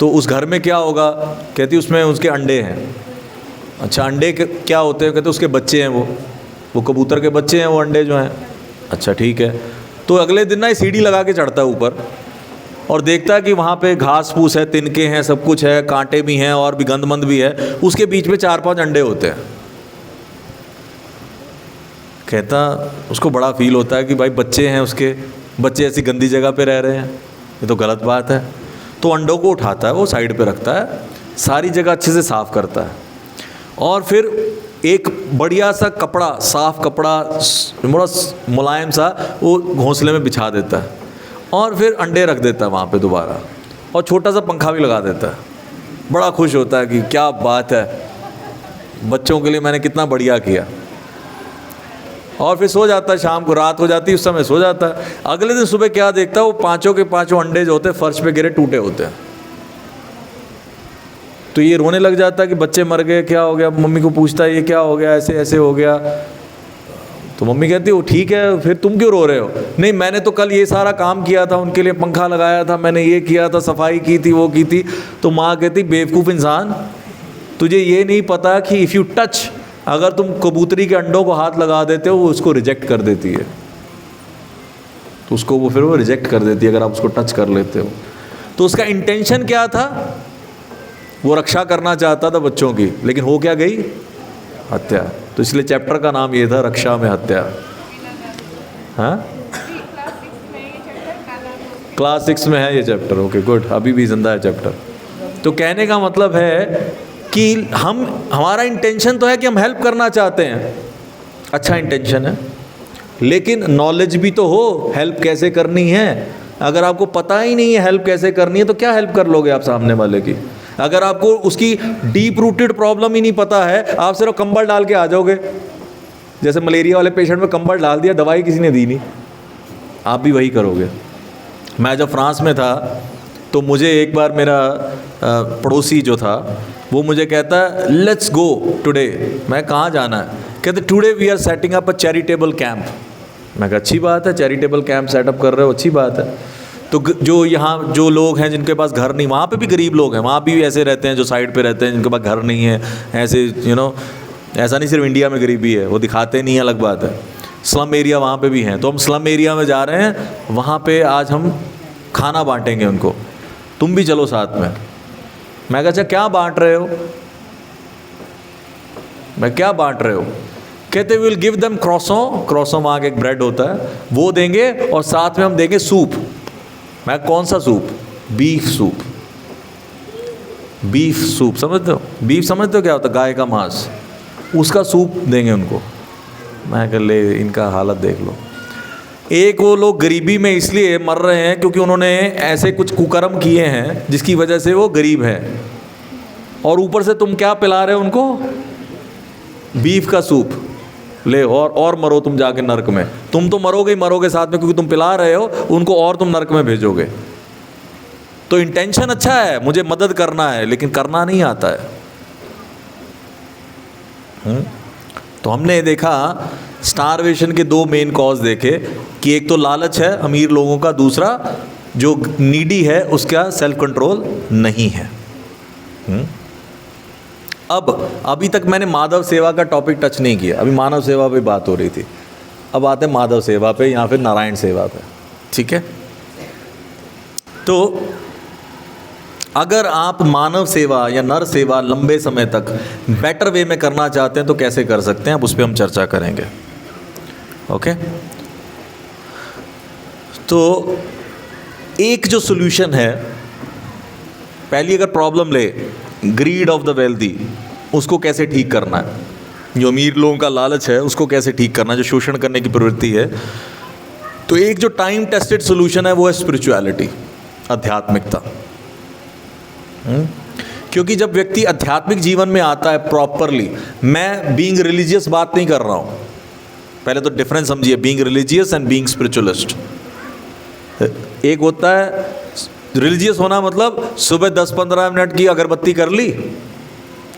तो उस घर में क्या होगा? कहती उसमें उसके अंडे हैं। अच्छा, अंडे क्या होते हैं? कहते उसके बच्चे हैं, वो कबूतर के बच्चे हैं वो अंडे जो हैं। अच्छा ठीक है। तो अगले दिन ना ये सीढ़ी लगा के चढ़ता है ऊपर और देखता है कि वहाँ पे घास फूस है, तिनके हैं, सब कुछ है, कांटे भी हैं और भी गंदमंद भी है, उसके बीच में 4-5 अंडे होते हैं। कहता उसको बड़ा फील होता है कि भाई बच्चे हैं उसके, बच्चे ऐसी गंदी जगह पे रह रहे हैं, ये तो गलत बात है। तो अंडों को उठाता है, वो साइड पे रखता है, सारी जगह अच्छे से साफ़ करता है और फिर एक बढ़िया सा कपड़ा, साफ़ कपड़ा, बड़ा मुलायम सा, वो घोंसले में बिछा देता है और फिर अंडे रख देता है वहाँ पे दोबारा और छोटा सा पंखा भी लगा देता है। बड़ा खुश होता है कि क्या बात है, बच्चों के लिए मैंने कितना बढ़िया किया। और फिर सो जाता है, शाम को रात हो जाती है, उस समय सो जाता है। अगले दिन सुबह क्या देखता है, वो 5 के 5 अंडे जो होते हैं फर्श पे गिरे, टूटे होते हैं। तो ये रोने लग जाता है कि बच्चे मर गए, क्या हो गया। मम्मी को पूछता है ये क्या हो गया, ऐसे ऐसे हो गया। तो मम्मी कहती है वो ठीक है, फिर तुम क्यों रो रहे हो? नहीं, मैंने तो कल ये सारा काम किया था, उनके लिए पंखा लगाया था, मैंने ये किया था, सफाई की थी, वो की थी। तो माँ कहती बेवकूफ़ इंसान, तुझे ये नहीं पता कि इफ़ यू टच, अगर तुम कबूतरी के अंडों को हाथ लगा देते हो वो उसको रिजेक्ट कर देती है। तो उसको वो फिर वो रिजेक्ट कर देती है अगर आप उसको टच कर लेते हो। तो उसका इंटेंशन क्या था? वो रक्षा करना चाहता था बच्चों की, लेकिन हो क्या गई? हत्या। तो इसलिए चैप्टर का नाम ये था, रक्षा में हत्या। हाँ, क्लास 6 में है ये चैप्टर। ओके गुड, अभी भी जिंदा है चैप्टर। तो कहने का मतलब है कि हमारा इंटेंशन तो है कि हम हेल्प करना चाहते हैं, अच्छा इंटेंशन है, लेकिन नॉलेज भी तो हो हेल्प कैसे करनी है। अगर आपको पता ही नहीं है हेल्प कैसे करनी है तो क्या हेल्प कर लोगे आप सामने वाले की? अगर आपको उसकी डीप रूटेड प्रॉब्लम ही नहीं पता है, आप सिर्फ कंबल डाल के आ जाओगे। जैसे मलेरिया वाले पेशेंट में कंबल डाल दिया, दवाई किसी ने दी नहीं, आप भी वही करोगे। मैं जब फ्रांस में था तो मुझे एक बार मेरा पड़ोसी जो था वो मुझे कहता है लेट्स गो टुडे। मैं कहाँ जाना है? कहते today we are setting up a charitable camp. मैं कहा अच्छी बात है, चैरिटेबल कैंप सेटअप कर रहे हो, अच्छी बात है। तो जो यहाँ जो लोग हैं जिनके पास घर नहीं, वहाँ पे भी गरीब लोग हैं, वहाँ भी ऐसे रहते हैं जो साइड पे रहते हैं जिनके पास घर नहीं है, ऐसे ऐसा नहीं सिर्फ इंडिया में गरीबी है, वो दिखाते नहीं है, अलग बात है। स्लम एरिया वहाँ पे भी हैं। तो हम स्लम एरिया में जा रहे हैं, वहाँ पे आज हम खाना बांटेंगे उनको, तुम भी चलो साथ में। मैं कहा अच्छा क्या बांट रहे हो? मैं क्या बांट रहे हो? कहते विल गिव देम क्रॉसों वहाँ का एक ब्रेड होता है वो देंगे और साथ में हम देंगे सूप। मैं कौन सा soup? Beef soup. Beef soup समझते हो? बीफ समझते हो क्या होता है? गाय का मांस, उसका सूप देंगे उनको। मैं कह ले इनका हालत देख लो। एक वो लोग गरीबी में इसलिए मर रहे हैं क्योंकि उन्होंने ऐसे कुछ कुकर्म किए हैं जिसकी वजह से वो गरीब हैं, और ऊपर से तुम क्या पिला रहे हो उनको? बीफ का सूप ले और मरो तुम जाके नर्क में। तुम तो मरोगे ही मरोगे साथ में, क्योंकि तुम पिला रहे हो उनको और तुम नर्क में भेजोगे। तो इंटेंशन अच्छा है, मुझे मदद करना है, लेकिन करना नहीं आता है। तो हमने देखा स्टारवेशन के 2 मेन कॉज देखे कि एक तो लालच है अमीर लोगों का, दूसरा जो नीडी है उसका सेल्फ कंट्रोल नहीं है। अब अभी तक मैंने माधव सेवा का टॉपिक टच नहीं किया, अभी मानव सेवा पे बात हो रही थी, अब आते हैं माधव सेवा पे या फिर नारायण सेवा पे। ठीक है, तो अगर आप मानव सेवा या नर सेवा लंबे समय तक बेटर वे में करना चाहते हैं तो कैसे कर सकते हैं, अब उस पर हम चर्चा करेंगे। ओके, तो एक जो सॉल्यूशन है, पहली अगर प्रॉब्लम ले ग्रीड ऑफ द वेल्दी, उसको कैसे ठीक करना है, जो अमीर लोगों का लालच है उसको कैसे ठीक करना है, जो शोषण करने की प्रवृत्ति है। तो एक जो टाइम टेस्टेड सॉल्यूशन है वो है स्पिरिचुअलिटी, आध्यात्मिकता। क्योंकि जब व्यक्ति आध्यात्मिक जीवन में आता है प्रॉपरली, मैं बीइंग रिलीजियस बात नहीं कर रहा हूँ, पहले तो डिफरेंस समझिए, being religious and being spiritualist. एक होता है रिलीजियस होना, मतलब सुबह 10-15 मिनट की अगरबत्ती कर ली,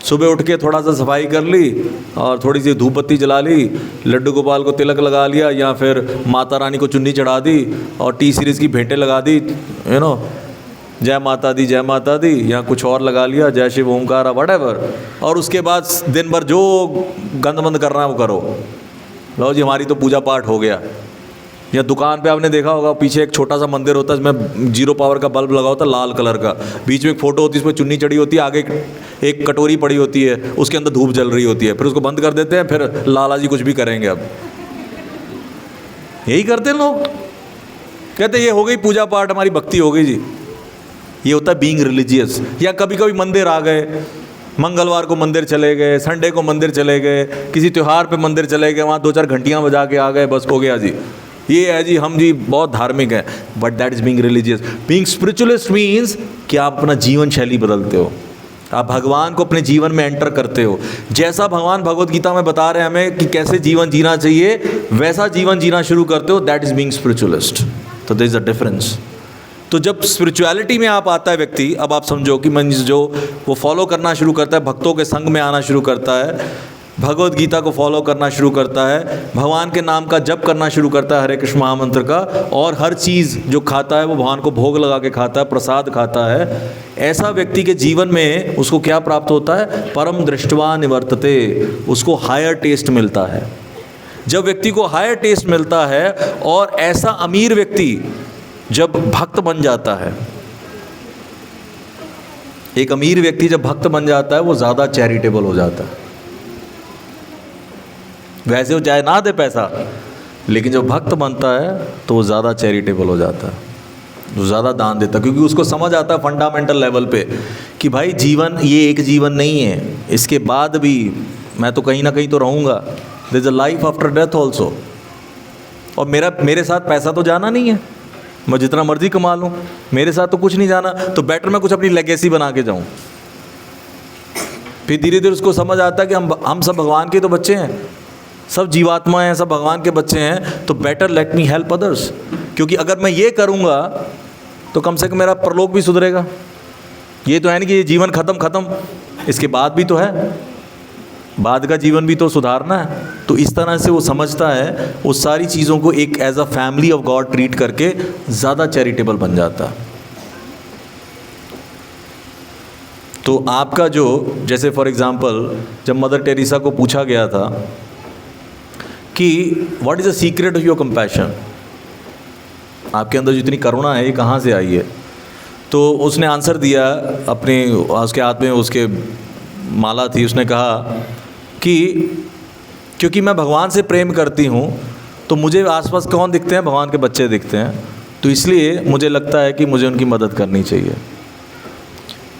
सुबह उठ के थोड़ा सा सफाई कर ली और थोड़ी सी धूप बत्ती जला ली, लड्डू गोपाल को तिलक लगा लिया या फिर माता रानी को चुन्नी चढ़ा दी और टी सीरीज़ की भेंटें लगा दी, जय माता दी या कुछ और लगा लिया, जय शिव ओमकार व्हाटएवर, और उसके बाद दिन भर जो गंद मंद करना है वो करो। लो जी, हमारी तो पूजा पाठ हो गया। या दुकान पे आपने देखा होगा पीछे एक छोटा सा मंदिर होता है, इसमें 0 पावर का बल्ब लगा होता है लाल कलर का, बीच में एक फ़ोटो होती है, इसमें चुन्नी चढ़ी होती है, आगे एक कटोरी पड़ी होती है, उसके अंदर धूप जल रही होती है, फिर उसको बंद कर देते हैं, फिर लाला जी कुछ भी करेंगे। अब यही करते हैं लोग, कहते ये हो गई पूजा पाठ, हमारी भक्ति हो गई जी। ये होता है बीइंग रिलीजियस। या कभी कभी मंदिर आ गए, मंगलवार को मंदिर चले गए, संडे को मंदिर चले गए, किसी त्यौहार पे मंदिर चले गए, वहाँ 2-4 घंटियाँ बजा के आ गए, बस हो गया जी, ये है जी, हम जी बहुत धार्मिक हैं। But that is being religious. Being spiritualist means कि आप अपना जीवन शैली बदलते हो, आप भगवान को अपने जीवन में एंटर करते हो। जैसा भगवान भगवत गीता में बता रहे हैं हमें कि कैसे जीवन जीना चाहिए, वैसा जीवन जीना शुरू करते हो। That is being spiritualist. तो देयर इज़ अ डिफरेंस। तो जब स्पिरिचुअलिटी में आप आता है व्यक्ति, अब आप समझो कि मन जो वो फॉलो करना शुरू करता है, भक्तों के संग में आना शुरू करता है, भगवत गीता को फॉलो करना शुरू करता है, भगवान के नाम का जप करना शुरू करता है, हरे कृष्ण महामंत्र का, और हर चीज़ जो खाता है वो भगवान को भोग लगा के खाता है, प्रसाद खाता है, ऐसा व्यक्ति के जीवन में उसको क्या प्राप्त होता है? परम दृष्टवा निवर्तते, उसको हायर टेस्ट मिलता है। जब व्यक्ति को हायर टेस्ट मिलता है, और ऐसा अमीर व्यक्ति जब भक्त बन जाता है, एक अमीर व्यक्ति जब भक्त बन जाता है, वो ज़्यादा चैरिटेबल हो जाता है। वैसे वो चाहे ना दे पैसा, लेकिन जब भक्त बनता है तो वो ज़्यादा चैरिटेबल हो जाता है, वो ज़्यादा दान देता है, क्योंकि उसको समझ आता है फंडामेंटल लेवल पे कि भाई जीवन ये एक जीवन नहीं है, इसके बाद भी मैं तो कहीं ना कहीं तो रहूँगा। There is a life after death also. और मेरे साथ पैसा तो जाना नहीं है, मैं जितना मर्जी कमा लूँ, मेरे साथ तो कुछ नहीं जाना, तो बेटर मैं कुछ अपनी लेगेसी बना के जाऊँ। फिर धीरे धीरे उसको समझ आता है कि हम सब भगवान के तो बच्चे हैं, सब जीवात्मा हैं, सब भगवान के बच्चे हैं, तो better let me help others, क्योंकि अगर मैं ये करूँगा तो कम से कम मेरा परलोक भी सुधरेगा। ये तो है नहीं कि ये जीवन ख़त्म, इसके बाद भी तो है, बाद का जीवन भी तो सुधारना है। तो इस तरह से वो समझता है, उस सारी चीज़ों को एक as a family of God treat करके ज़्यादा चैरिटेबल बन जाता है। तो आपका जो, जैसे फॉर एग्ज़ाम्पल जब मदर टेरेसा को पूछा गया था कि what is the secret of your compassion, आपके अंदर जितनी करुणा है ये कहाँ से आई है, तो उसने आंसर दिया अपने, उसके हाथ में उसके माला थी, उसने कहा कि क्योंकि मैं भगवान से प्रेम करती हूँ तो मुझे आसपास कौन दिखते हैं? भगवान के बच्चे दिखते हैं, तो इसलिए मुझे लगता है कि मुझे उनकी मदद करनी चाहिए।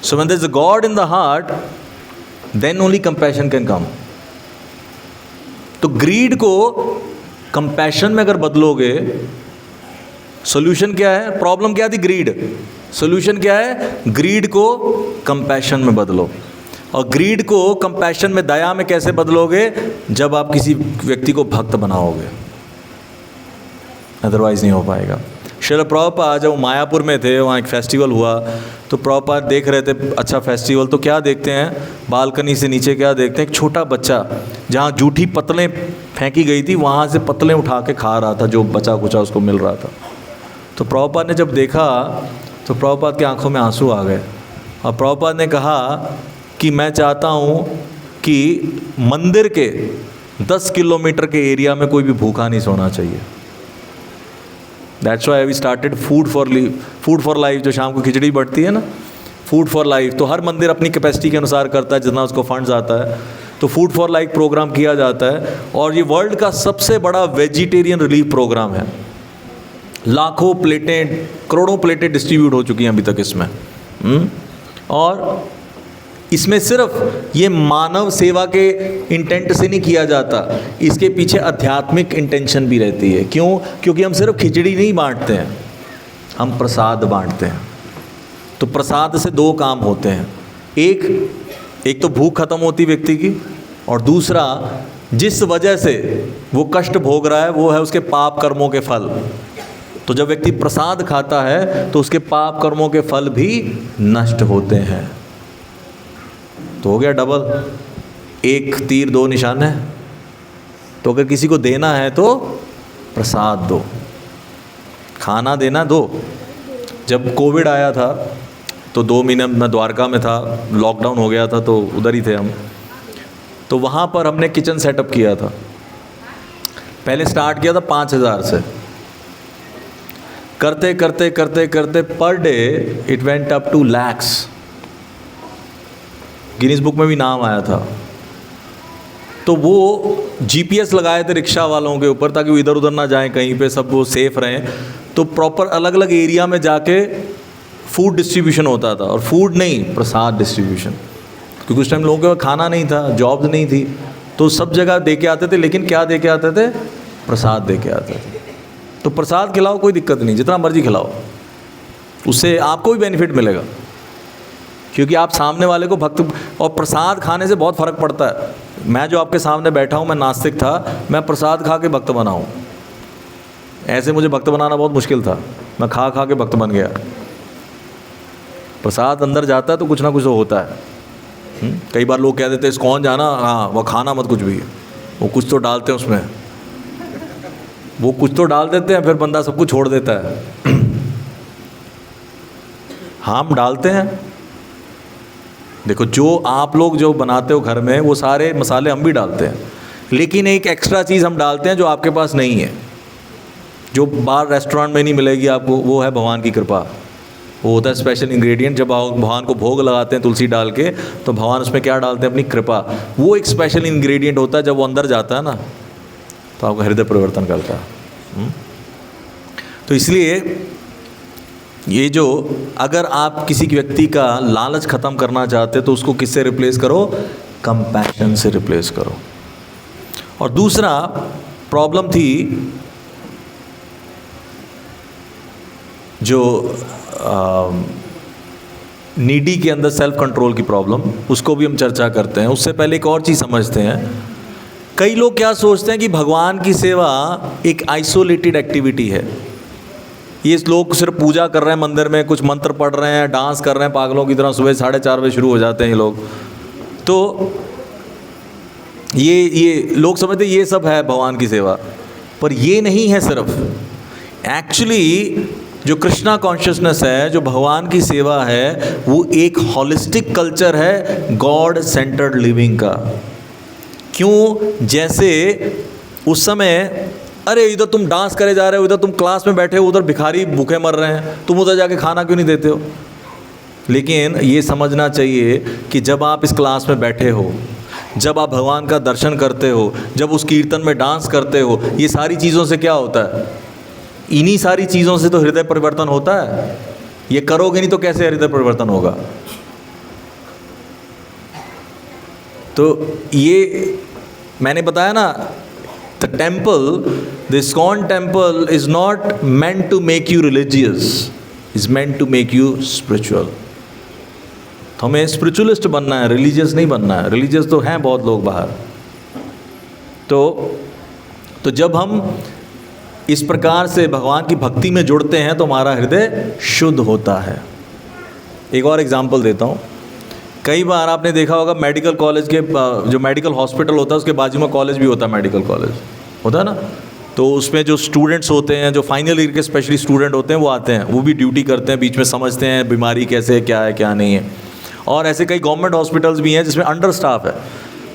So when there is a God in the heart, then only compassion can come. तो ग्रीड को कंपैशन में अगर बदलोगे, सोल्यूशन क्या है? प्रॉब्लम क्या थी? ग्रीड। सोल्यूशन क्या है? ग्रीड को कंपैशन में बदलो। और ग्रीड को कंपैशन में, दया में कैसे बदलोगे? जब आप किसी व्यक्ति को भक्त बनाओगे, अदरवाइज नहीं हो पाएगा। श्रील प्रभुपाद जब मायापुर में थे, वहाँ एक फेस्टिवल हुआ, तो प्रभुपाद देख रहे थे, अच्छा फेस्टिवल, तो क्या देखते हैं बालकनी से नीचे, क्या देखते हैं? एक छोटा बच्चा जहाँ जूठी पतलें फेंकी गई थी, वहाँ से पतलें उठा के खा रहा था, जो बचा कुचा उसको मिल रहा था। तो प्रभुपाद ने जब देखा तो प्रभुपाद की आंखों में आंसू आ गए, और प्रभुपाद ने कहा कि मैं चाहता हूँ कि मंदिर के 10 किलोमीटर के एरिया में कोई भी भूखा नहीं सोना चाहिए। That's why we started Food for Life, जो शाम को खिचड़ी बढ़ती है ना, फूड फॉर लाइफ। तो हर मंदिर अपनी कैपेसिटी के अनुसार करता है, जितना उसको फंड्स आता है, तो फूड फॉर लाइफ प्रोग्राम किया जाता है। और ये वर्ल्ड का सबसे बड़ा वेजिटेरियन रिलीफ प्रोग्राम है। लाखों प्लेटें, करोड़ों प्लेटें डिस्ट्रीब्यूट हो चुकी हैं अभी तक इसमें। और इसमें सिर्फ ये मानव सेवा के इंटेंट से नहीं किया जाता, इसके पीछे आध्यात्मिक इंटेंशन भी रहती है। क्यों? क्योंकि हम सिर्फ खिचड़ी नहीं बांटते हैं, हम प्रसाद बांटते हैं। तो प्रसाद से 2 काम होते हैं, एक तो भूख खत्म होती व्यक्ति की, और दूसरा जिस वजह से वो कष्ट भोग रहा है वो है उसके पाप कर्मों के फल। तो जब व्यक्ति प्रसाद खाता है तो उसके पाप कर्मों के फल भी नष्ट होते हैं। तो हो गया डबल, एक तीर दो निशान है। तो अगर किसी को देना है तो प्रसाद दो, खाना देना दो। जब कोविड आया था तो 2 महीने मैं द्वारका में था, लॉकडाउन हो गया था तो उधर ही थे हम। तो वहाँ पर हमने किचन सेटअप किया था। पहले स्टार्ट किया था 5,000 से, करते करते करते करते per day it went up to lakhs. Guinness book में भी नाम आया था। तो वो जीपीएस लगाए थे रिक्शा वालों के ऊपर ताकि वो इधर उधर ना जाएं, कहीं पे सब वो सेफ रहें। तो प्रॉपर अलग अलग एरिया में जाके फूड डिस्ट्रीब्यूशन होता था, और फूड नहीं, प्रसाद डिस्ट्रीब्यूशन, क्योंकि उस टाइम लोगों के पास खाना नहीं था, जॉब्स नहीं थी, तो सब जगह दे के आते थे। लेकिन क्या दे के आते थे? प्रसाद दे के आते थे। तो प्रसाद खिलाओ, कोई दिक्कत नहीं, जितना मर्जी खिलाओ, उससे आपको भी बेनिफिट मिलेगा, क्योंकि आप सामने वाले को भक्त। और प्रसाद खाने से बहुत फ़र्क पड़ता है। मैं जो आपके सामने बैठा हूँ, मैं नास्तिक था, मैं प्रसाद खा के भक्त बना हूँ। ऐसे मुझे भक्त बनाना बहुत मुश्किल था, मैं खा खा के भक्त बन गया। प्रसाद अंदर जाता है तो कुछ ना कुछ तो होता है। कई बार लोग कह देते हैं इस्कॉन जाना, हाँ वह खाना मत कुछ भी, वो कुछ तो डालते हैं उसमें, वो कुछ तो डाल देते हैं, फिर बंदा सब कुछ छोड़ देता है। हम डालते हैं, देखो जो आप लोग जो बनाते हो घर में वो सारे मसाले हम भी डालते हैं, लेकिन एक एक्स्ट्रा चीज़ हम डालते हैं जो आपके पास नहीं है, जो बाहर रेस्टोरेंट में नहीं मिलेगी आपको, वो है भगवान की कृपा। वो होता है स्पेशल इंग्रेडिएंट। जब भगवान को भोग लगाते हैं तुलसी डाल के, तो भगवान उसमें क्या डालते हैं? अपनी कृपा। वो एक स्पेशल इंग्रेडिएंट होता है, जब वो अंदर जाता है ना तो आपका हृदय परिवर्तन करता है। तो इसलिए ये जो, अगर आप किसी व्यक्ति का लालच ख़त्म करना चाहते तो उसको किससे रिप्लेस करो? कंपैशन से रिप्लेस करो। और दूसरा प्रॉब्लम थी जो नीडी के अंदर सेल्फ कंट्रोल की प्रॉब्लम, उसको भी हम चर्चा करते हैं। उससे पहले एक और चीज़ समझते हैं। कई लोग क्या सोचते हैं कि भगवान की सेवा एक आइसोलेटेड एक्टिविटी है। ये लोग सिर्फ पूजा कर रहे हैं मंदिर में, कुछ मंत्र पढ़ रहे हैं, डांस कर रहे हैं पागलों की तरह, सुबह 4:30 बजे शुरू हो जाते हैं ये लोग। तो ये लोग समझते ये सब है भगवान की सेवा, पर ये नहीं है सिर्फ। एक्चुअली जो कृष्णा कॉन्शियसनेस है, जो भगवान की सेवा है, वो एक हॉलिस्टिक कल्चर है गॉड सेंटर्ड लिविंग का। क्यों? जैसे उस समय, अरे इधर तुम डांस करे जा रहे हो, इधर तुम क्लास में बैठे हो, उधर भिखारी भूखे मर रहे हैं, तुम उधर जाके खाना क्यों नहीं देते हो? लेकिन ये समझना चाहिए कि जब आप इस क्लास में बैठे हो, जब आप भगवान का दर्शन करते हो, जब उस कीर्तन में डांस करते हो, ये सारी चीज़ों से क्या होता है? इन्हीं सारी चीज़ों से तो हृदय परिवर्तन होता है। ये करोगे नहीं तो कैसे हृदय परिवर्तन होगा? तो ये मैंने बताया ना, the temple, the ISKCON temple is not meant to make you religious, is meant to make you spiritual. तो हमें स्पिरिचुअलिस्ट बनना है, रिलीजियस नहीं बनना है। रिलीजियस तो हैं बहुत लोग बाहर। तो जब हम इस प्रकार से भगवान की भक्ति में जुड़ते हैं तो हमारा हृदय शुद्ध होता है। एक और एग्जांपल देता हूँ। कई बार आपने देखा होगा मेडिकल कॉलेज के, जो मेडिकल हॉस्पिटल होता है उसके बाजू में कॉलेज भी होता है, मेडिकल कॉलेज होता है ना। तो उसमें जो स्टूडेंट्स होते हैं, जो फाइनल ईयर के स्पेशली स्टूडेंट होते हैं, वो आते हैं, वो भी ड्यूटी करते हैं, बीच में समझते हैं बीमारी कैसे है, क्या है क्या नहीं है। और ऐसे कई गवर्नमेंट हॉस्पिटल्स भी हैं जिसमें अंडर स्टाफ है।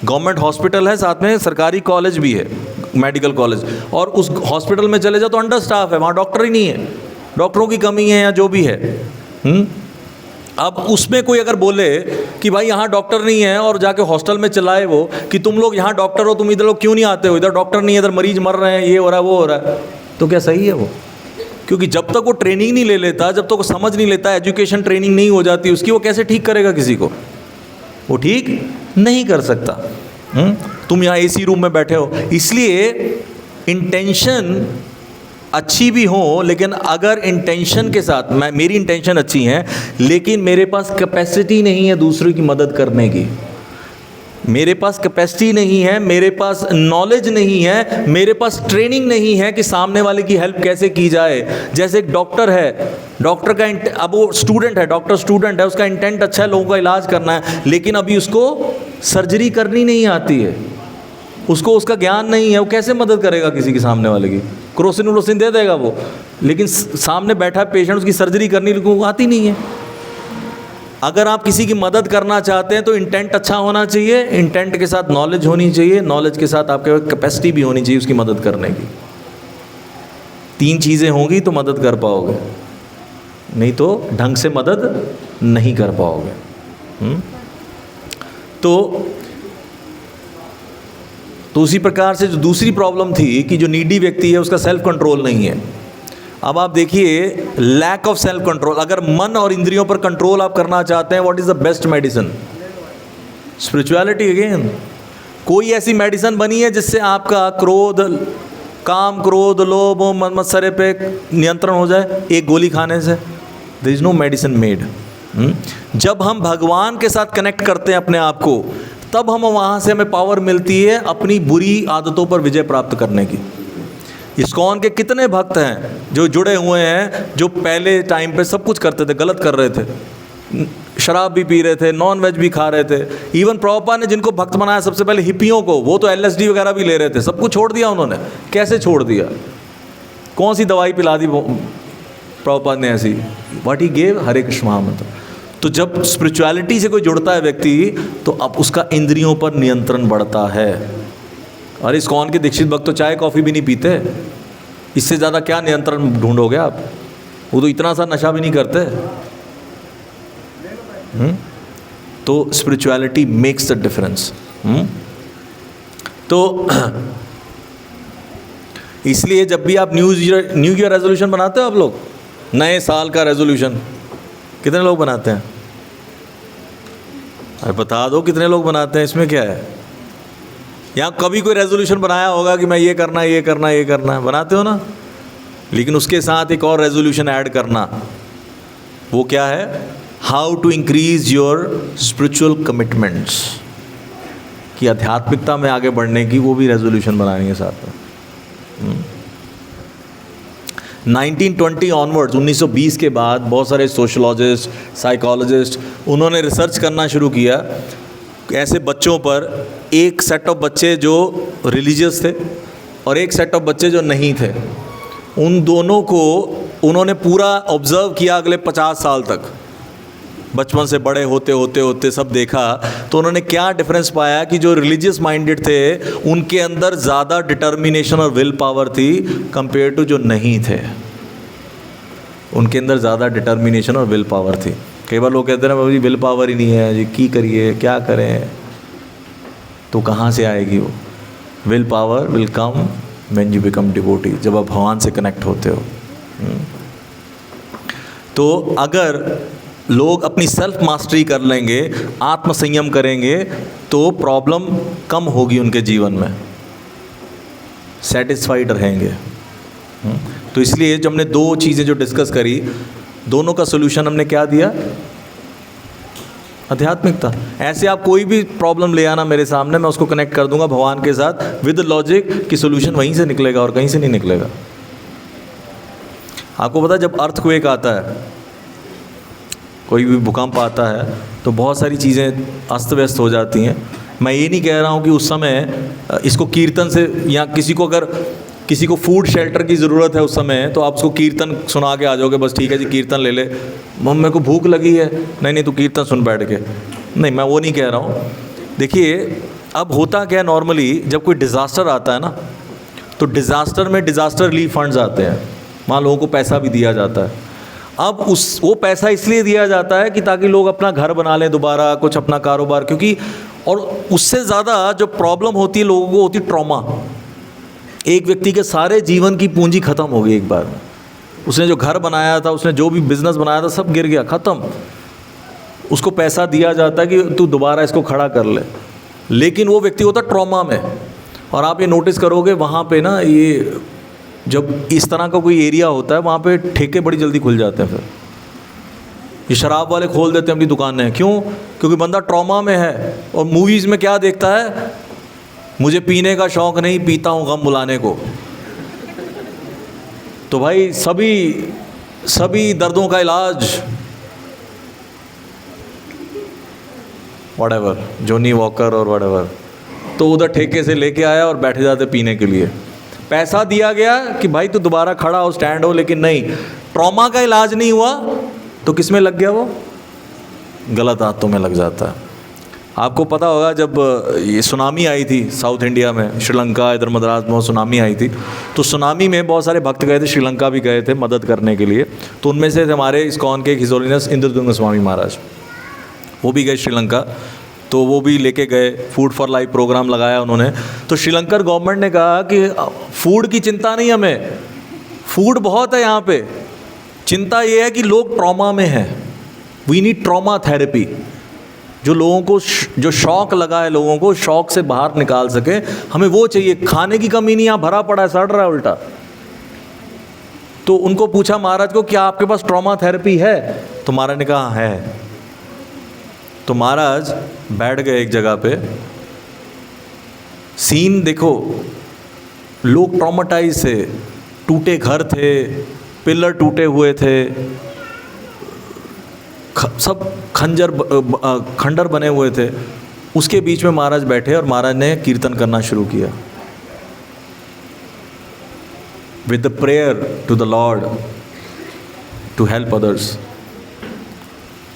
गवर्नमेंट हॉस्पिटल है, साथ में सरकारी कॉलेज भी है, मेडिकल कॉलेज, और उस हॉस्पिटल में चले जाओ तो अंडर स्टाफ है, वहाँ डॉक्टर ही नहीं है, डॉक्टरों की कमी है या जो भी है। अब उसमें कोई अगर बोले कि भाई यहाँ डॉक्टर नहीं है, और जाके हॉस्टल में चलाए वो कि तुम लोग यहाँ डॉक्टर हो, तुम इधर लोग क्यों नहीं आते हो, इधर डॉक्टर नहीं है, इधर मरीज मर रहे हैं, ये हो रहा है वो हो रहा है, तो क्या सही है वो? क्योंकि जब तक वो ट्रेनिंग नहीं ले लेता, जब तक वो समझ नहीं लेता, एजुकेशन ट्रेनिंग नहीं हो जाती उसकी, वो कैसे ठीक करेगा किसी को? वो ठीक नहीं कर सकता। तुम यहाँ एसी रूम में बैठे हो, इसलिए इंटेंशन अच्छी भी हो, लेकिन अगर इंटेंशन के साथ, मेरी इंटेंशन अच्छी है लेकिन मेरे पास कैपेसिटी नहीं है दूसरों की मदद करने की, मेरे पास कैपेसिटी नहीं है, मेरे पास नॉलेज नहीं है, मेरे पास ट्रेनिंग नहीं है कि सामने वाले की हेल्प कैसे की जाए। जैसे एक डॉक्टर है, डॉक्टर का अब वो स्टूडेंट है, डॉक्टर स्टूडेंट है, उसका इंटेंट अच्छा है, लोगों का इलाज करना है, लेकिन अभी उसको सर्जरी करनी नहीं आती है, उसको उसका ज्ञान नहीं है, वो कैसे मदद करेगा किसी के सामने वाले की? क्रोसिन व्रोसिन दे देगा वो, लेकिन सामने बैठा पेशेंट, उसकी सर्जरी करनी लोगों को आती नहीं है। अगर आप किसी की मदद करना चाहते हैं तो इंटेंट अच्छा होना चाहिए, इंटेंट के साथ नॉलेज होनी चाहिए, नॉलेज के साथ आपके कैपेसिटी भी होनी चाहिए उसकी मदद करने की। 3 चीज़ें होंगी तो मदद कर पाओगे, नहीं तो ढंग से मदद नहीं कर पाओगे। तो उसी प्रकार से जो दूसरी प्रॉब्लम थी कि जो नीडी व्यक्ति है उसका सेल्फ कंट्रोल नहीं है। अब आप देखिए, लैक ऑफ सेल्फ कंट्रोल। अगर मन और इंद्रियों पर कंट्रोल आप करना चाहते हैं, what is the best medicine? Spirituality again. कोई ऐसी मेडिसिन बनी है जिससे आपका क्रोध, काम, क्रोध, लोभ, मत्सर्य पे नियंत्रण हो जाए एक गोली खाने से? There is no medicine made. जब हम भगवान के साथ कनेक्ट करते हैं अपने आप को, तब हम वहाँ से हमें पावर मिलती है अपनी बुरी आदतों पर विजय प्राप्त करने की। इस्कॉन के कितने भक्त हैं जो जुड़े हुए हैं, जो पहले टाइम पे सब कुछ करते थे, गलत कर रहे थे, शराब भी पी रहे थे, नॉन वेज भी खा रहे थे। इवन प्रभुपाद ने जिनको भक्त बनाया सबसे पहले हिप्पियों को, वो तो LSD वगैरह भी ले रहे थे, सब कुछ छोड़ दिया उन्होंने। कैसे छोड़ दिया? कौन सी दवाई पिला दी प्रभुपाद ने ऐसी? व्हाट ही गेव, हरे कृष्ण महामंत्र। तो जब स्पिरिचुअलिटी से कोई जुड़ता है व्यक्ति, तो अब उसका इंद्रियों पर नियंत्रण बढ़ता है। और इस्कॉन के दीक्षित भक्त तो चाय कॉफ़ी भी नहीं पीते, इससे ज़्यादा क्या नियंत्रण ढूंढोगे आप? वो तो इतना सा नशा भी नहीं करते। तो स्पिरिचुअलिटी मेक्स द डिफरेंस। तो इसलिए जब भी आप न्यू ईयर रेजोल्यूशन बनाते हो, आप लोग नए साल का रेजोल्यूशन कितने लोग बनाते हैं? अरे बता दो कितने लोग बनाते हैं, इसमें क्या है? यहाँ कभी कोई रेजोल्यूशन बनाया होगा कि मैं ये करना है, ये करना है, ये करना है, बनाते हो ना? लेकिन उसके साथ एक और रेजोल्यूशन ऐड करना, वो क्या है? How to increase your spiritual commitments, कि आध्यात्मिकता में आगे बढ़ने की वो भी रेजोल्यूशन बनानी है साथ में। 1920 ऑनवर्ड्स, 1920 के बाद बहुत सारे सोशलॉजिस्ट, साइकोलॉजिस्ट, उन्होंने रिसर्च करना शुरू किया ऐसे बच्चों पर। एक सेट ऑफ बच्चे जो रिलीजियस थे और एक सेट ऑफ बच्चे जो नहीं थे, उन दोनों को उन्होंने पूरा ऑब्जर्व किया अगले 50 साल तक। बचपन से बड़े होते होते होते सब देखा, तो उन्होंने क्या डिफरेंस पाया कि जो रिलीजियस माइंडेड थे उनके अंदर ज़्यादा डिटर्मिनेशन और विल पावर थी कंपेयर टू जो नहीं थे। उनके अंदर ज़्यादा डिटर्मिनेशन और विल पावर थी। कई बार लोग कहते हैं बाबू जी विल पावर ही नहीं है जी, की करिए, क्या करें? तो कहाँ से आएगी वो will power? Will come when you become devotee, जब आप भगवान से कनेक्ट होते हो। तो अगर लोग अपनी सेल्फ मास्टरी कर लेंगे, आत्म संयम करेंगे, तो प्रॉब्लम कम होगी उनके जीवन में, सेटिस्फाइड रहेंगे। तो इसलिए जब हमने 2 चीज़ें जो डिस्कस करी, दोनों का सोल्यूशन हमने क्या दिया? आध्यात्मिकता। ऐसे आप कोई भी प्रॉब्लम ले आना मेरे सामने, मैं उसको कनेक्ट कर दूंगा भगवान के साथ विद लॉजिक कि सोल्यूशन वहीं से निकलेगा और कहीं से नहीं निकलेगा। आपको पता है जब अर्थक्वेक आता है, कोई भी भूकंप आता है, तो बहुत सारी चीज़ें अस्त व्यस्त हो जाती हैं। मैं ये नहीं कह रहा हूँ कि उस समय इसको कीर्तन से, या किसी को अगर किसी को फूड शेल्टर की ज़रूरत है उस समय, तो आप उसको कीर्तन सुना के आ जाओगे, बस ठीक है जी कीर्तन ले ले, मेरे को भूख लगी है, नहीं तू कीर्तन सुन बैठ के। नहीं, मैं वो नहीं कह रहा हूँ। देखिए अब होता क्या है, नॉर्मली जब कोई डिज़ास्टर आता है ना, तो डिज़ास्टर में डिज़ास्टर रिलीफ फंड्स आते हैं, वहाँ लोगों को पैसा भी दिया जाता है। अब वो पैसा इसलिए दिया जाता है कि ताकि लोग अपना घर बना लें दोबारा, कुछ अपना कारोबार, क्योंकि और उससे ज़्यादा जो प्रॉब्लम होती है लोगों को होती है ट्रॉमा। एक व्यक्ति के सारे जीवन की पूंजी ख़त्म हो गई एक बार में, उसने जो घर बनाया था, उसने जो भी बिज़नेस बनाया था, सब गिर गया, ख़त्म। उसको पैसा दिया जाता है कि तू दोबारा इसको खड़ा कर ले, लेकिन वो व्यक्ति होता ट्रॉमा में। और आप ये नोटिस करोगे वहाँ पे ना, ये जब इस तरह का कोई एरिया होता है वहाँ पे ठेके बड़ी जल्दी खुल जाते हैं। फिर ये शराब वाले खोल देते हैं अपनी दुकानें, क्यों? क्योंकि बंदा ट्रॉमा में है। और मूवीज़ में क्या देखता है, मुझे पीने का शौक़ नहीं, पीता हूँ गम बुलाने को। तो भाई सभी दर्दों का इलाज व्हाटएवर, जॉनी वॉकर और व्हाटएवर, तो उधर ठेके से लेके आया और बैठे जाते पीने के लिए। पैसा दिया गया कि भाई तू दोबारा खड़ा हो, स्टैंड हो, लेकिन नहीं, ट्रॉमा का इलाज नहीं हुआ तो किस में लग गया वो? गलत आदतों में लग जाता है। आपको पता होगा जब ये सुनामी आई थी साउथ इंडिया में, श्रीलंका, इधर मद्रास में सुनामी आई थी, तो सुनामी में बहुत सारे भक्त गए थे, श्रीलंका भी गए थे मदद करने के लिए। तो उनमें से हमारे इस्कॉन के हिज होलीनेस इंद्रदुम्न स्वामी महाराज, वो भी गए श्रीलंका। तो वो भी लेके गए, फूड फॉर लाइफ प्रोग्राम लगाया उन्होंने। तो श्रीलंकर गवर्नमेंट ने कहा कि फूड की चिंता नहीं हमें, फूड बहुत है यहाँ पे, चिंता ये है कि लोग ट्रॉमा में हैं, वी नीड ट्रॉमा थेरेपी। जो लोगों को जो शौक़ लगा है, लोगों को शौक़ से बाहर निकाल सके, हमें वो चाहिए। खाने की कमी नहीं, यहाँ भरा पड़ा है, सड़ रहा है उल्टा। तो उनको पूछा महाराज को, क्या आपके पास ट्रॉमा थेरेपी है? तो महाराज ने कहा है। तो महाराज बैठ गए एक जगह पे, सीन देखो, लोग ट्रॉमाटाइज थे, टूटे घर थे, पिलर टूटे हुए थे, सब खंडर बने हुए थे। उसके बीच में महाराज बैठे और महाराज ने कीर्तन करना शुरू किया, with the prayer to the Lord to help others.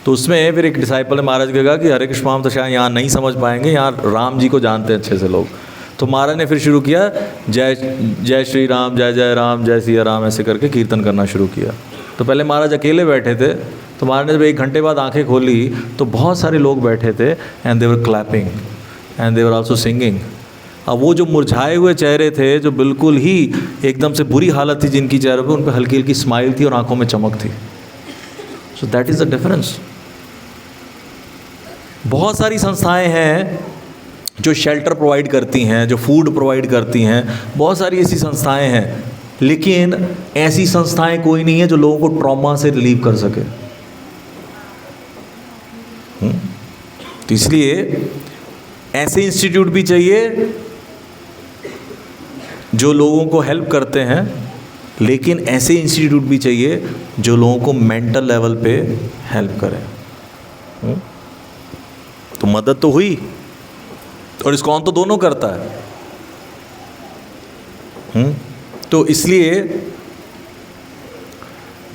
तो उसमें फिर एक डिसाइपल ने महाराज को कहा कि हरे कृष्ण हम तो शायद यहाँ नहीं समझ पाएंगे, यहाँ राम जी को जानते हैं अच्छे से लोग। तो महाराज ने फिर शुरू किया, जय श्री राम, जय जय राम, जय सिया राम, ऐसे करके कीर्तन करना शुरू किया। तो पहले महाराज अकेले बैठे थे, तो महाराज ने जब 1 घंटे बाद आंखें खोली तो बहुत सारे लोग बैठे थे, and they were clapping and they were also singing. अब वो जो मुरझाए हुए चेहरे थे, जो बिल्कुल ही एकदम से बुरी हालत थी जिनकी चेहरे पे, उन पर हल्की हल्की स्माइल थी और आंखों में चमक थी। So that is the difference. बहुत सारी संस्थाएं हैं जो शेल्टर प्रोवाइड करती हैं, जो फूड प्रोवाइड करती हैं, बहुत सारी ऐसी संस्थाएं हैं, लेकिन ऐसी संस्थाएं कोई नहीं है जो लोगों को ट्रॉमा से रिलीव कर सके। तो इसलिए ऐसे इंस्टीट्यूट भी चाहिए जो लोगों को हेल्प करते हैं, लेकिन ऐसे इंस्टीट्यूट भी चाहिए जो लोगों को मेंटल लेवल पे हेल्प करें। तो मदद तो हुई, और इस्कॉन तो दोनों करता है। तो इसलिए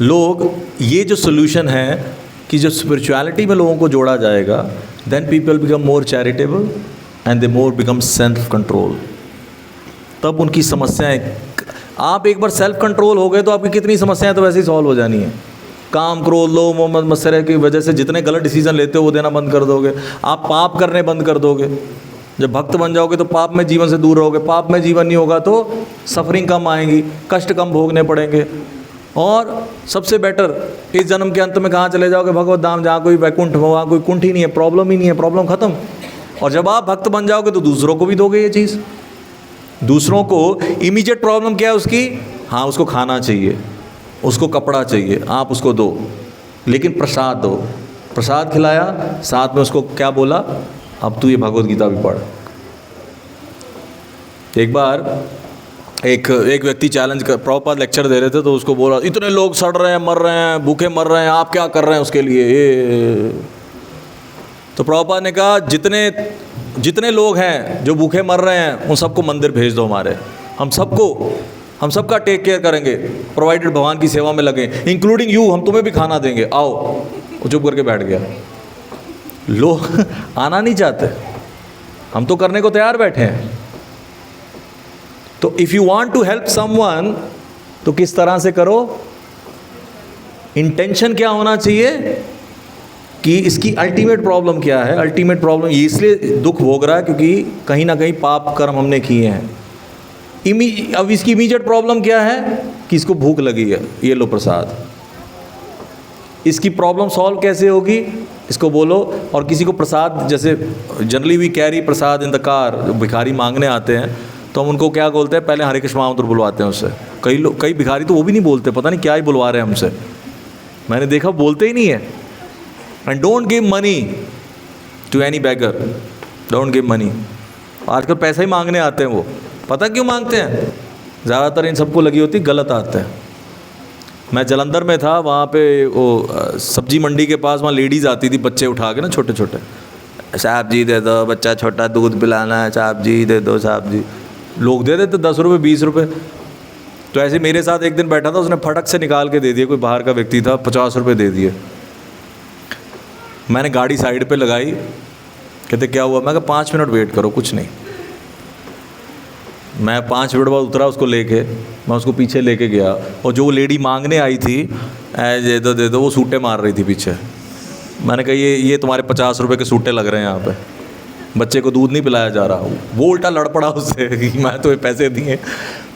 लोग, ये जो सोल्यूशन है कि जो स्पिरिचुअलिटी में लोगों को जोड़ा जाएगा, then people become more charitable and they more become self control. तब उनकी समस्याएं, आप एक बार सेल्फ कंट्रोल हो गए तो आपकी कितनी समस्याएं तो वैसे ही सॉल्व हो जानी है। काम, क्रोध, लोभ, मोह, मत्सर की वजह से जितने गलत डिसीजन लेते हो वो देना बंद कर दोगे, आप पाप करने बंद कर दोगे। जब भक्त बन जाओगे तो पाप में जीवन से दूर रहोगे, पाप में जीवन नहीं होगा तो सफरिंग कम आएंगी, कष्ट कम भोगने पड़ेंगे। और सबसे बेटर, इस जन्म के अंत में कहाँ चले जाओगे? भगवत धाम, जहाँ कोई वैकुंठ हो, वहाँ कोई कुंठ ही नहीं है, प्रॉब्लम ही नहीं है, प्रॉब्लम खत्म। और जब आप भक्त बन जाओगे तो दूसरों को भी दोगे ये चीज़। दूसरों को इमीडिएट प्रॉब्लम क्या है उसकी? हाँ, उसको खाना चाहिए, उसको कपड़ा चाहिए, आप उसको दो, लेकिन प्रसाद दो। प्रसाद खिलाया, साथ में उसको क्या बोला, अब तू ये भगवत गीता भी पढ़। एक बार एक व्यक्ति चैलेंज कर, प्रभुपाद लेक्चर दे रहे थे, तो उसको बोला, इतने लोग सड़ रहे हैं, मर रहे हैं, भूखे मर रहे हैं, आप क्या कर रहे हैं उसके लिए? ये तो प्रभुपाद ने कहा, जितने लोग हैं जो भूखे मर रहे हैं उन सबको मंदिर भेज दो हमारे, हम सबका टेक केयर करेंगे, प्रोवाइडेड भगवान की सेवा में लगे, इंक्लूडिंग यू, हम तुम्हें भी खाना देंगे, आओ। वो चुप करके बैठ गया। लोग आना नहीं चाहते, हम तो करने को तैयार बैठे हैं। तो if you want to help someone तो किस तरह से करो? इंटेंशन क्या होना चाहिए कि इसकी अल्टीमेट प्रॉब्लम क्या है? अल्टीमेट प्रॉब्लम ये इसलिए दुख भोग रहा है क्योंकि कहीं ना कहीं पाप कर्म हमने किए हैं। अब इसकी इमीडिएट प्रॉब्लम क्या है कि इसको भूख लगी है, ये लो प्रसाद। इसकी प्रॉब्लम सॉल्व कैसे होगी? इसको बोलो। और किसी को प्रसाद, जैसे generally we carry prasad in the car, जो भिखारी मांगने आते हैं तो हम उनको क्या बोलते हैं, पहले हरे कृष्ण महामंत्र बुलवाते हैं उससे। कई भिखारी तो वो भी नहीं बोलते, पता नहीं क्या ही बुलवा रहे हैं हमसे। मैंने देखा बोलते ही नहीं है, and don't give money to any beggar, don't give money. आजकल पैसा ही मांगने आते हैं वो, पता क्यों मांगते हैं? ज़्यादातर इन सबको लगी होती गलत आते हैं। मैं जालंधर में था, वहाँ पे वो सब्जी मंडी के पास वहाँ लेडीज़ आती थी बच्चे उठा के ना छोटे छोटे, साहब जी दे दो, बच्चा छोटा दूध पिलाना है, साहब जी दे दो, साहब जी। लोग दे देते 10 रुपये 20 रुपये। तो ऐसे मेरे साथ एक दिन बैठा था, उसने फटक से निकाल के दे दिए, कोई बाहर का व्यक्ति था, 50 रुपये दे दिए। मैंने गाड़ी साइड पे लगाई, कहते क्या हुआ? मैं कहा 5 मिनट वेट करो, कुछ नहीं। मैं 5 मिनट बाद उतरा उसको लेके, मैं उसको पीछे लेके गया, और जो लेडी मांगने आई थी दे दो दे दो, वो सूटे मार रही थी पीछे। मैंने कहा ये तुम्हारे 50 रुपये के सूटे लग रहे हैं यहाँ पे, बच्चे को दूध नहीं पिलाया जा रहा। वो उल्टा लड़ पड़ा उससे कि मैं तो ये पैसे दिए।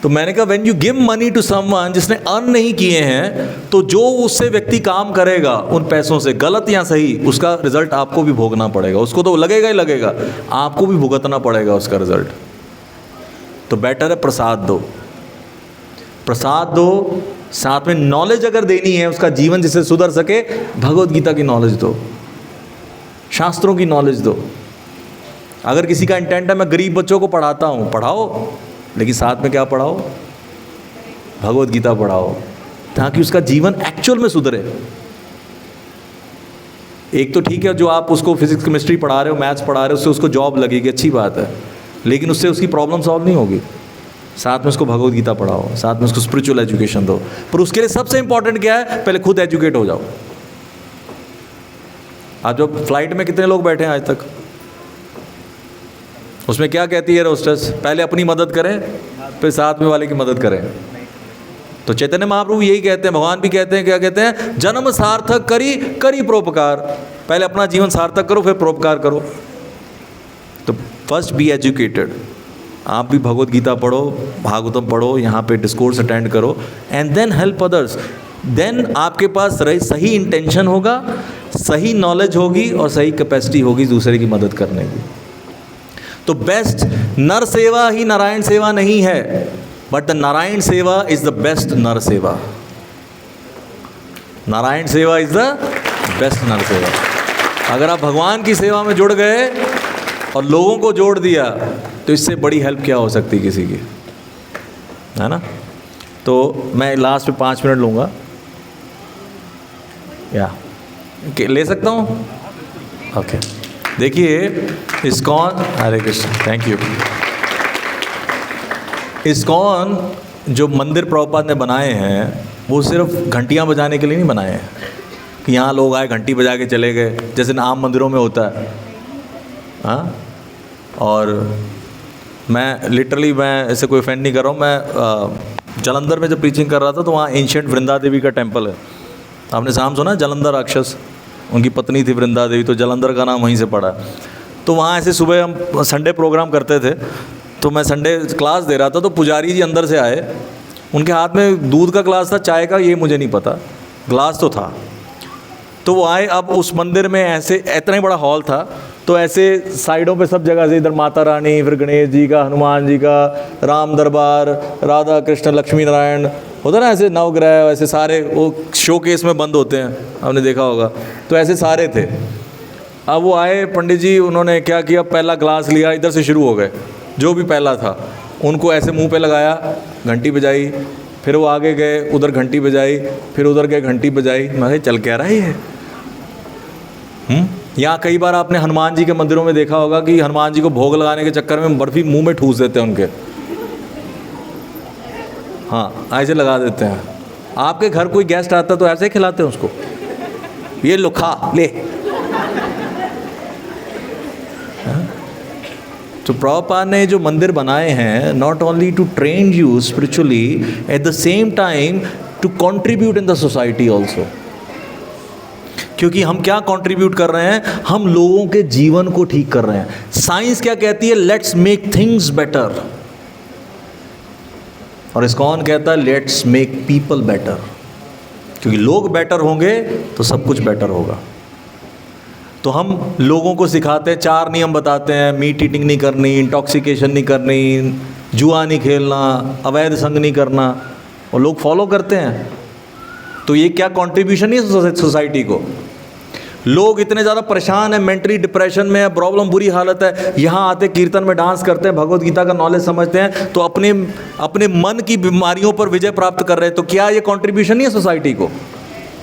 तो मैंने कहा when you give money to someone जिसने अर्न नहीं किए हैं, तो जो उससे व्यक्ति काम करेगा उन पैसों से, गलत या सही, उसका रिजल्ट आपको भी भोगना पड़ेगा। उसको तो लगेगा ही लगेगा, आपको भी भुगतना पड़ेगा उसका रिजल्ट। तो बेटर है प्रसाद दो, प्रसाद दो, साथ में नॉलेज अगर देनी है उसका जीवन जिससे सुधर सके, भगवत गीता की नॉलेज दो, शास्त्रों की नॉलेज दो। अगर किसी का इंटेंट है मैं गरीब बच्चों को पढ़ाता हूँ, पढ़ाओ, लेकिन साथ में क्या पढ़ाओ? भगवत गीता पढ़ाओ, ताकि उसका जीवन एक्चुअल में सुधरे। एक तो ठीक है जो आप उसको फिजिक्स केमिस्ट्री पढ़ा रहे हो, मैथ्स पढ़ा रहे हो, उससे उसको जॉब लगेगी, अच्छी बात है, लेकिन उससे उसकी प्रॉब्लम सॉल्व नहीं होगी। साथ में उसको भगवत गीता पढ़ाओ, साथ में उसको स्पिरिचुअल एजुकेशन दो। पर उसके लिए सबसे इंपॉर्टेंट क्या है? पहले खुद एजुकेट हो जाओ। आज जो फ्लाइट में कितने लोग बैठे हैं आज तक, उसमें क्या कहती है होस्टेस? पहले अपनी मदद करें, फिर साथ में वाले की मदद करें। तो चैतन्य महाप्रभु यही कहते हैं, भगवान भी कहते हैं, क्या कहते हैं? जन्म सार्थक करी करी परोपकार। पहले अपना जीवन सार्थक करो, फिर परोपकार करो। तो फर्स्ट बी एजुकेटेड। आप भी भगवत गीता पढ़ो, भागवतम पढ़ो, यहाँ पे डिस्कोर्स अटेंड करो, and then help others. Then आपके पास सही इंटेंशन होगा, सही नॉलेज होगी और सही कैपेसिटी होगी दूसरे की मदद करने की। तो बेस्ट नर सेवा ही नारायण सेवा नहीं है, बट द नारायण सेवा इज द बेस्ट नर सेवा। नारायण सेवा इज द बेस्ट नर सेवा। अगर आप भगवान की सेवा में जुड़ गए और लोगों को जोड़ दिया, तो इससे बड़ी हेल्प क्या हो सकती किसी की, है ना? तो मैं लास्ट में 5 मिनट लूँगा, या ले सकता हूँ? ओके। देखिए ISKCON, Hare Krishna, thank you. ISKCON जो मंदिर प्रभुपाद ने बनाए हैं, वो सिर्फ घंटियाँ बजाने के लिए नहीं बनाए हैं कि यहाँ लोग आए घंटी बजा के चले गए, जैसे आम मंदिरों में होता है। हाँ, और मैं लिटरली, मैं ऐसे कोई ऑफेंड नहीं कर रहा हूँ। मैं जालंधर में जब प्रीचिंग कर रहा था, तो वहाँ एंशिएंट वृंदा देवी का टेम्पल है। आपने नाम सुना? जालंधर राक्षस, उनकी पत्नी थी वृंदा देवी, तो जालंधर का नाम वहीं से पड़ा। तो वहाँ ऐसे सुबह हम संडे प्रोग्राम करते थे, तो मैं संडे क्लास दे रहा था, तो पुजारी जी अंदर से आए, उनके हाथ में दूध का ग्लास था, चाय का ये मुझे नहीं पता, ग्लास तो था। तो वो आए, अब उस मंदिर में ऐसे इतना ही बड़ा हॉल था, तो ऐसे साइडों पे सब जगह से, इधर माता रानी, फिर गणेश जी का, हनुमान जी का, राम दरबार, राधा कृष्ण, लक्ष्मी नारायण होता ना, ऐसे नवग्रह, ऐसे सारे वो शोकेस में बंद होते हैं, आपने देखा होगा। तो ऐसे सारे थे। अब वो आए पंडित जी, उन्होंने क्या किया, पहला ग्लास लिया, इधर से शुरू हो गए, जो भी पहला था उनको ऐसे मुंह पे लगाया, घंटी बजाई, फिर वो आगे गए, उधर घंटी बजाई, फिर उधर गए, घंटी बजाई। मैं चल क्या रहा है ये? यहाँ कई बार आपने हनुमान जी के मंदिरों में देखा होगा कि हनुमान जी को भोग लगाने के चक्कर में बर्फ़ी मुंह में ठूस देते हैं उनके। हाँ, ऐसे लगा देते हैं। आपके घर कोई गेस्ट आता है तो ऐसे खिलाते हैं उसको, ये लो खा ले। तो प्रभुपाद ने जो मंदिर बनाए हैं, not only to train you spiritually, at the same time to contribute in the society also. क्योंकि हम क्या कंट्रीब्यूट कर रहे हैं? हम लोगों के जीवन को ठीक कर रहे हैं। साइंस क्या कहती है? लेट्स मेक थिंग्स बेटर, और इस्कॉन कहता है लेट्स मेक पीपल बेटर। क्योंकि लोग बेटर होंगे तो सब कुछ बेटर होगा। तो हम लोगों को सिखाते हैं, 4 नियम बताते हैं, मीट ईटिंग नहीं करनी, इंटॉक्सिकेशन नहीं करनी, जुआ नहीं खेलना, अवैध संग नहीं करना, और लोग फॉलो करते हैं। तो ये क्या कंट्रीब्यूशन है सोसाइटी को? लोग इतने ज़्यादा परेशान हैं, मेंटली डिप्रेशन में है, प्रॉब्लम, बुरी हालत है, यहाँ आते कीर्तन में डांस करते हैं, भगवत गीता का नॉलेज समझते हैं, तो अपने मन की बीमारियों पर विजय प्राप्त कर रहे हैं। तो क्या ये कंट्रीब्यूशन नहीं है सोसाइटी को?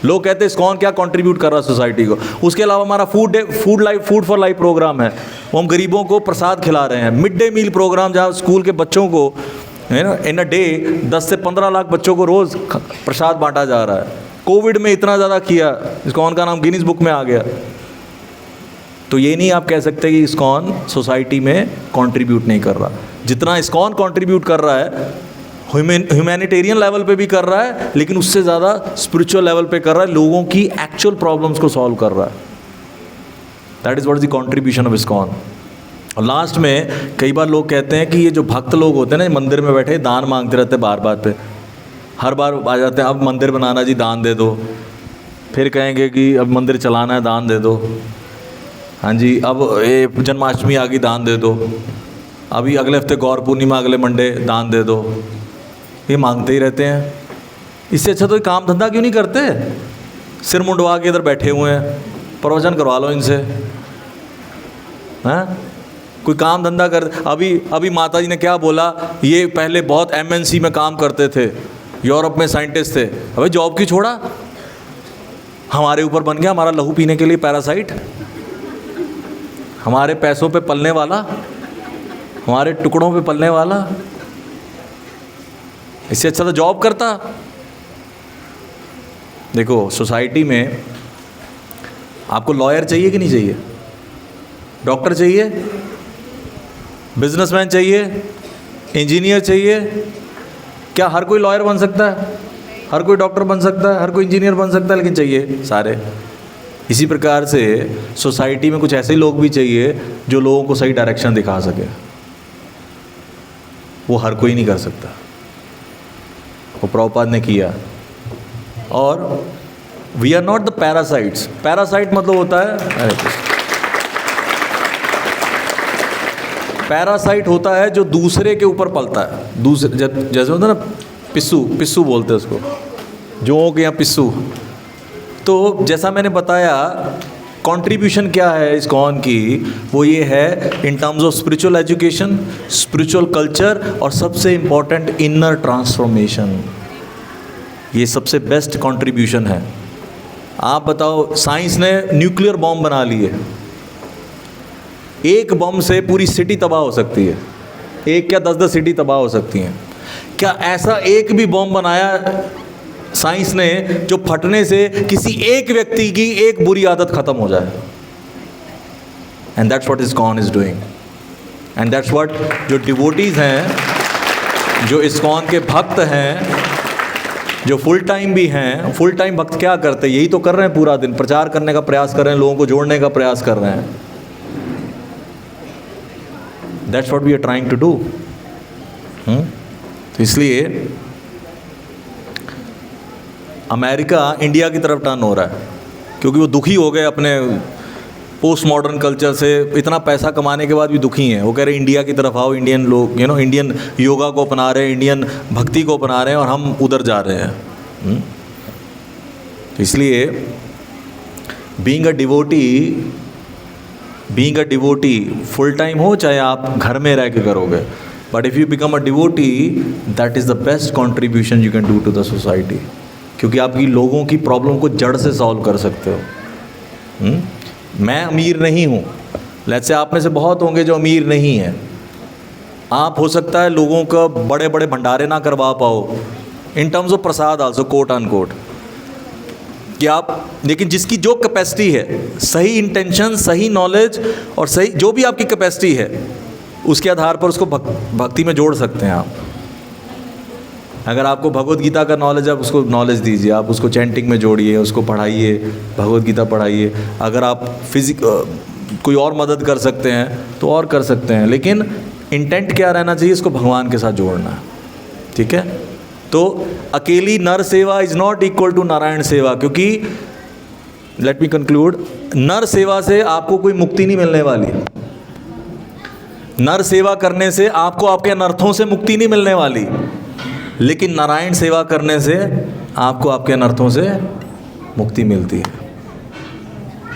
लोग कहते हैं इस्कॉन क्या कंट्रीब्यूट कर रहा है सोसाइटी को? उसके अलावा हमारा फूड फॉर लाइफ प्रोग्राम है, वो हम गरीबों को प्रसाद खिला रहे हैं। मिड डे मील प्रोग्राम, जहाँ स्कूल के बच्चों को, है ना, इन अ डे 10 से 15 लाख बच्चों को रोज़ प्रसाद बांटा जा रहा है। कोविड में इतना ज़्यादा किया, इस्कॉन का नाम गिनीज बुक में आ गया। तो ये नहीं आप कह सकते कि इस्कॉन सोसाइटी में कंट्रीब्यूट नहीं कर रहा। जितना इस्कॉन कंट्रीब्यूट कर रहा है, ह्यूमैनिटेरियन लेवल पे भी कर रहा है, लेकिन उससे ज़्यादा स्पिरिचुअल लेवल पे कर रहा है, लोगों की एक्चुअल प्रॉब्लम्स को सॉल्व कर रहा है। That is what is the contribution of ISKCON. और लास्ट में कई बार लोग कहते हैं कि ये जो भक्त लोग होते हैं ना, मंदिर में बैठे दान मांगते रहते हैं, बार बार पे हर बार आ जाते हैं, अब मंदिर बनाना जी दान दे दो, फिर कहेंगे कि अब मंदिर चलाना है दान दे दो, हाँ जी, अब ये जन्माष्टमी आ गई दान दे दो, अभी अगले हफ्ते गौर पूर्णिमा, अगले मंडे दान दे दो। ये मांगते ही रहते हैं। इससे अच्छा तो काम धंधा क्यों नहीं करते? सिर मुंडवा के इधर बैठे हुए हैं, प्रवचन करवा लो इनसे, हैं? कोई काम धंधा कर। अभी माता जी ने क्या बोला, ये पहले बहुत MNC में काम करते थे, यूरोप में साइंटिस्ट थे, अबे जॉब क्यों छोड़ा? हमारे ऊपर बन गया, हमारा लहू पीने के लिए पैरासाइट, हमारे पैसों पे पलने वाला, हमारे टुकड़ों पे पलने वाला। इससे अच्छा तो जॉब करता। देखो सोसाइटी में आपको लॉयर चाहिए कि नहीं चाहिए? डॉक्टर चाहिए? बिजनेसमैन चाहिए? इंजीनियर चाहिए? क्या हर कोई लॉयर बन सकता है? हर कोई डॉक्टर बन सकता है? हर कोई इंजीनियर बन सकता है? लेकिन चाहिए सारे। इसी प्रकार से सोसाइटी में कुछ ऐसे लोग भी चाहिए जो लोगों को सही डायरेक्शन दिखा सके। वो हर कोई नहीं कर सकता, वो प्रभुपाद ने किया। और we are not the parasites. Parasite मतलब होता है, पैरासाइट होता है जो दूसरे के ऊपर पलता है। दूसरे जैसे होता है ना, पिस्सू बोलते हैं उसको, जोंक या पिस्सू। तो जैसा मैंने बताया, कंट्रीब्यूशन क्या है इस्कॉन की, वो ये है in terms of spiritual education, spiritual culture, और सबसे इम्पॉर्टेंट इनर ट्रांसफॉर्मेशन। ये सबसे बेस्ट कंट्रीब्यूशन है। आप बताओ, साइंस ने न्यूक्लियर बॉम्ब बना लिए, एक बम से पूरी सिटी तबाह हो सकती है, एक क्या 10-10 सिटी तबाह हो सकती हैं। क्या ऐसा एक भी बम बनाया साइंस ने जो फटने से किसी एक व्यक्ति की एक बुरी आदत खत्म हो जाए? And that's what ISKCON is doing, and that's what जो डिवोटीज हैं, जो इस्कॉन के भक्त हैं, जो फुल टाइम भी हैं। फुल टाइम भक्त क्या करते हैं? यही तो कर रहे हैं, पूरा दिन प्रचार करने का प्रयास कर रहे हैं, लोगों को जोड़ने का प्रयास कर रहे हैं। That's what we are trying to do. तो इसलिए अमेरिका इंडिया की तरफ टर्न हो रहा है, क्योंकि वो दुखी हो गए अपने पोस्ट मॉडर्न कल्चर से। इतना पैसा कमाने के बाद भी दुखी हैं। वो कह रहे हैं इंडिया की तरफ आओ, इंडियन लोग, इंडियन योगा को अपना रहे हैं, इंडियन भक्ति को अपना रहे हैं, और हम उधर जा रहे हैं। तो इसलिए being a devotee full time हो, चाहे आप घर में रह के करोगे, but if you become a devotee, that is the best contribution you can do to the society, क्योंकि आपकी लोगों की प्रॉब्लम को जड़ से सॉल्व कर सकते हो। मैं अमीर नहीं हूँ, लेट्स से आप में से बहुत होंगे जो अमीर नहीं हैं। आप हो सकता है लोगों का बड़े बड़े भंडारे ना करवा पाओ, in terms of Prasad also, quote unquote, कि आप, लेकिन जिसकी जो कैपेसिटी है, सही इंटेंशन, सही नॉलेज और सही जो भी आपकी कैपेसिटी है, उसके आधार पर उसको भक्ति में जोड़ सकते हैं आप। अगर आपको भगवत गीता का नॉलेज है, आप उसको नॉलेज दीजिए, आप उसको चैंटिंग में जोड़िए, उसको पढ़ाइए, भगवत गीता पढ़ाइए। अगर आप कोई और मदद कर सकते हैं तो और कर सकते हैं, लेकिन इंटेंट क्या रहना चाहिए? इसको भगवान के साथ जोड़ना है। ठीक है? तो अकेली nar seva is not equal to Narayan seva, क्योंकि लेट मी कंक्लूड, नर सेवा से आपको कोई मुक्ति नहीं मिलने वाली। नर सेवा करने से आपको आपके अनर्थों से मुक्ति नहीं मिलने वाली, लेकिन नारायण सेवा करने से आपको आपके अनर्थों से मुक्ति मिलती है।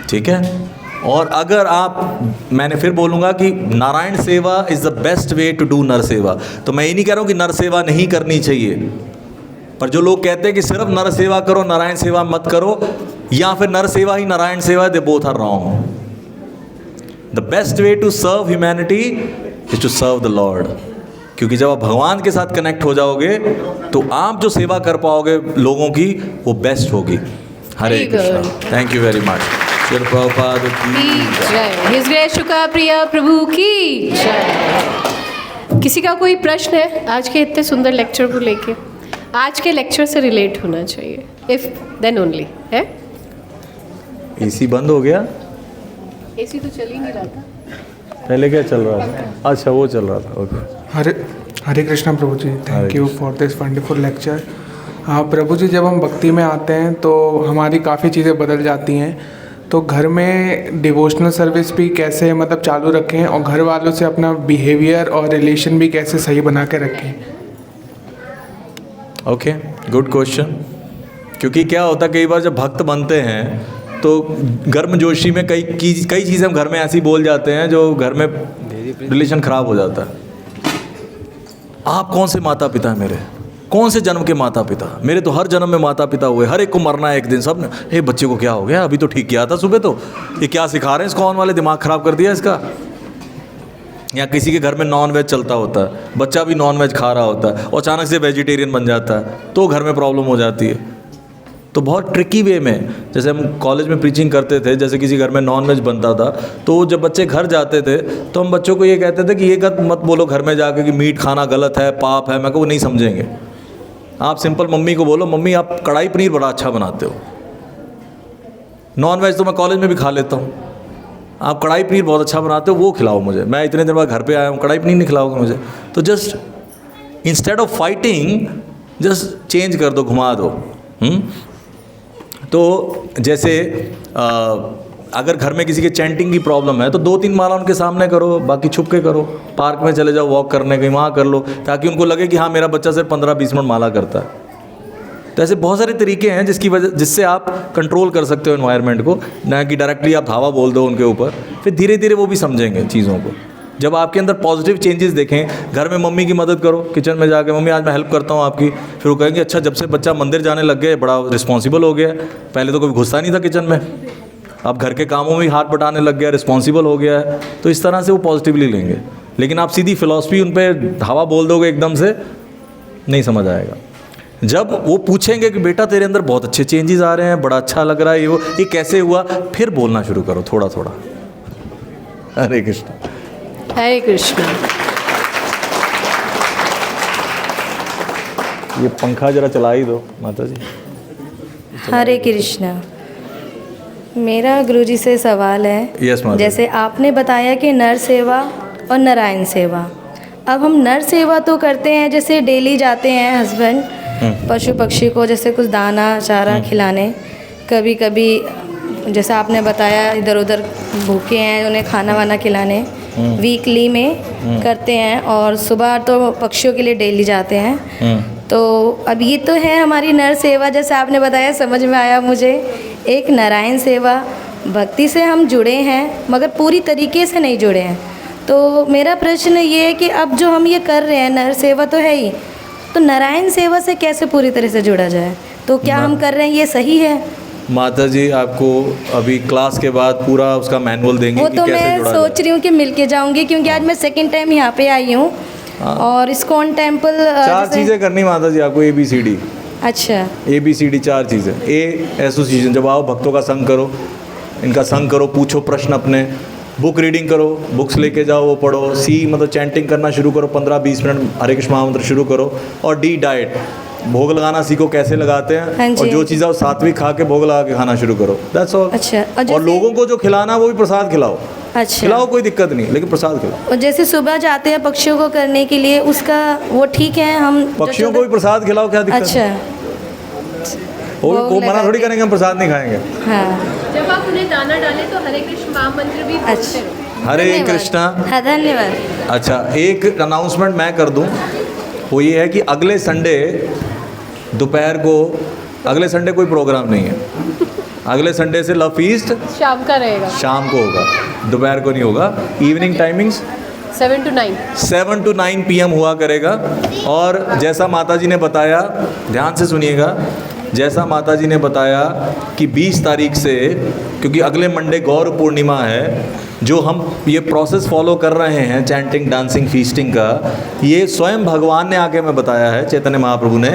ठीक है। और अगर आप, मैंने फिर बोलूँगा कि Narayan seva is the best way to do nar seva. तो मैं ये नहीं कह रहा हूँ कि नर सेवा नहीं करनी चाहिए, पर जो लोग कहते हैं कि सिर्फ नर सेवा करो, नारायण सेवा मत करो, या फिर नर सेवा ही नारायण सेवा, they both are wrong. The best way to serve humanity is to serve the lord. क्योंकि जब आप भगवान के साथ कनेक्ट हो जाओगे तो आप जो सेवा कर पाओगे लोगों की, वो बेस्ट होगी। Hare Krishna. Thank you very much. Shri Prabhupada की जय। हिज ग्रेस शुका प्रिया प्रभु की जय। किसी का कोई प्रश्न है आज के इतने सुंदर लेक्चर को लेके? आज के लेक्चर से रिलेट होना चाहिए, इफ देन ओनली है। एसी बंद हो गया? एसी तो चल ही नहीं रहा था पहले। क्या चल रहा था? अच्छा, वो चल रहा था। ओके। हरे कृष्णा प्रभु जी, thank you for this wonderful lecture. हाँ प्रभु जी, जब हम भक्ति में आते हैं तो हमारी काफ़ी चीज़ें बदल जाती हैं। तो घर में डिवोशनल सर्विस भी कैसे मतलब चालू रखें, और घर वालों से अपना बिहेवियर और रिलेशन भी कैसे सही बना के रखें? Okay, good question. क्योंकि क्या होता है, कई बार जब भक्त बनते हैं तो गर्मजोशी में कई चीज़ें हम घर में ऐसी बोल जाते हैं जो घर में रिलेशन ख़राब हो जाता है। आप कौन से माता पिता हैं मेरे? कौन से जन्म के माता पिता? मेरे तो हर जन्म में माता पिता हुए, हर एक को मरना है एक दिन। सब ने, हे बच्चे को क्या हो गया, अभी तो ठीक किया था सुबह, तो ये क्या सिखा रहे हैं इसको, ऑन वाले दिमाग ख़राब कर दिया इसका। या किसी के घर में नॉन वेज चलता होता है, बच्चा भी नॉन वेज खा रहा होता है और अचानक से वेजिटेरियन बन जाता है, तो घर में प्रॉब्लम हो जाती है। तो बहुत ट्रिकी वे में, जैसे हम कॉलेज में प्रीचिंग करते थे, जैसे किसी घर में नॉन वेज बनता था, तो जब बच्चे घर जाते थे तो हम बच्चों को ये कहते थे कि ये मत बोलो घर में जाके कि मीट खाना गलत है, पाप है। मैं को नहीं समझेंगे। आप सिंपल मम्मी को बोलो, मम्मी आप कढ़ाई पनीर बड़ा अच्छा बनाते हो। नॉन वेज तो मैं कॉलेज में भी खा लेता हूँ, आप कढ़ाई पनीर बहुत अच्छा बनाते हो, वो खिलाओ मुझे। मैं इतने दिन बाद घर पे आया हूँ, कढ़ाई पनीर नहीं खिलाओगे मुझे? तो just instead of fighting, just change कर दो, घुमा दो। तो जैसे अगर घर में किसी के चैंटिंग की प्रॉब्लम है तो 2-3 माला उनके सामने करो, बाकी छुप के करो। पार्क में चले जाओ वॉक करने, कहीं वहाँ कर लो, ताकि उनको लगे कि हाँ मेरा बच्चा सिर्फ 15-20 मिनट माला करता है। तो ऐसे बहुत सारे तरीके हैं जिससे आप कंट्रोल कर सकते हो एनवायरनमेंट को, ना कि डायरेक्टली आप धावा बोल दो उनके ऊपर। फिर धीरे धीरे वो भी समझेंगे चीज़ों को। जब आपके अंदर पॉजिटिव चेंजेस देखें, घर में मम्मी की मदद करो, किचन में जाके मम्मी आज मैं हेल्प करता हूँ आपकी। फिर वो कहेंगे अच्छा, जब से बच्चा मंदिर जाने लग गया बड़ा रिस्पॉन्सिबल हो गया, पहले तो कभी घुसता नहीं था किचन में, अब घर के कामों में हाथ बटाने लग गया, रिस्पॉन्सिबल हो गया है। तो इस तरह से वो पॉजिटिवली लेंगे। लेकिन आप सीधी फिलॉसफी उन पर धावा बोल दोगे एकदम से, नहीं समझ आएगा। जब वो पूछेंगे कि बेटा तेरे अंदर बहुत अच्छे चेंजेस आ रहे हैं, बड़ा अच्छा लग रहा है, ये कैसे हुआ, फिर बोलना शुरू करो थोड़ा थोड़ा। हरे कृष्ण। हरे कृष्ण। ये पंखा जरा चला ही दो माता जी। हरे कृष्ण। मेरा गुरुजी से सवाल है। यस माता। जैसे आपने बताया कि नर सेवा और नारायण सेवा, अब हम नर सेवा तो करते हैं, जैसे डेली जाते हैं हस्बैंड पशु पक्षी को जैसे कुछ दाना चारा खिलाने, कभी कभी जैसे आपने बताया इधर उधर भूखे हैं उन्हें खाना वाना खिलाने, वीकली में करते हैं। और सुबह तो पक्षियों के लिए डेली जाते हैं। तो अब ये तो है हमारी नर सेवा, जैसे आपने बताया, समझ में आया मुझे। एक नारायण सेवा, भक्ति से हम जुड़े हैं मगर पूरी तरीके से नहीं जुड़े हैं। तो मेरा प्रश्न ये है कि अब जो हम ये कर रहे हैं, नर सेवा तो है ही, तो नारायण सेवा से कैसे पूरी तरह से जुड़ा जाए? तो क्या हम कर रहे हैं ये सही है? माता जी आपको अभी क्लास के बाद पूरा उसका मैनुअल देंगे वो कि तो कैसे मैं जुड़ा सोच रही हूँ कि मिलके जाऊंगी, क्योंकि आज मैं सेकंड टाइम यहाँ पे आई हूँ। और इस्कॉन टेम्पल 4 चीज़ें करनी माता जी आपको, ABCD। अच्छा, ABCD 4 चीज़ें। A एसोसिएशन, जब आओ भक्तों का संग करो, इनका संग करो, पूछो प्रश्न अपने, बुक रीडिंग करो, बुक्स लेके जाओ वो पढ़ो। C मतलब चैंटिंग करना शुरू करो, 15-20 मिनट हरे कृष्ण महामंत्र शुरू करो। और D डाइट, भोग लगाना सीखो कैसे लगाते हैं। हाँ जी। और जो चीज़ है वो सात्विक खा के भोग लगा के खाना शुरू करो। That's all. अच्छा। और लोगों को जो खिलाना वो भी प्रसाद खिलाओ। अच्छा, खिलाओ, कोई दिक्कत नहीं, लेकिन प्रसाद खिलाओ। और जैसे सुबह जाते हैं पक्षियों को करने के लिए, उसका वो ठीक है, हम पक्षियों को भी प्रसाद खिलाओ, क्या दिक्कत है? अच्छा, वो मना थोड़ी करेंगे हम प्रसाद नहीं खाएंगे। हाँ, जब आप उन्हें दाना डालें तो हरे कृष्ण महामंत्र भी बोलते अच्छा, रहो। हरे धन्यवाद। कृष्णा। हाँ, धन्यवाद। अच्छा, एक अनाउंसमेंट मैं कर दूं, वो ये है कि अगले संडे दोपहर को, अगले संडे कोई प्रोग्राम नहीं है, अगले संडे से लव फीस्ट शाम का रहेगा, शाम को होगा, दोपहर को नहीं होगा। Evening timings 7 to 9। 7 to 9 PM हुआ करेगा। और जैसा माता जी ने बताया, ध्यान से सुनिएगा, जैसा माता जी ने बताया कि 20 तारीख से, क्योंकि अगले मंडे गौर पूर्णिमा है, जो हम ये प्रोसेस फॉलो कर रहे हैं चैंटिंग, डांसिंग, फीस्टिंग का, ये स्वयं भगवान ने आके हमें बताया है, चैतन्य महाप्रभु ने।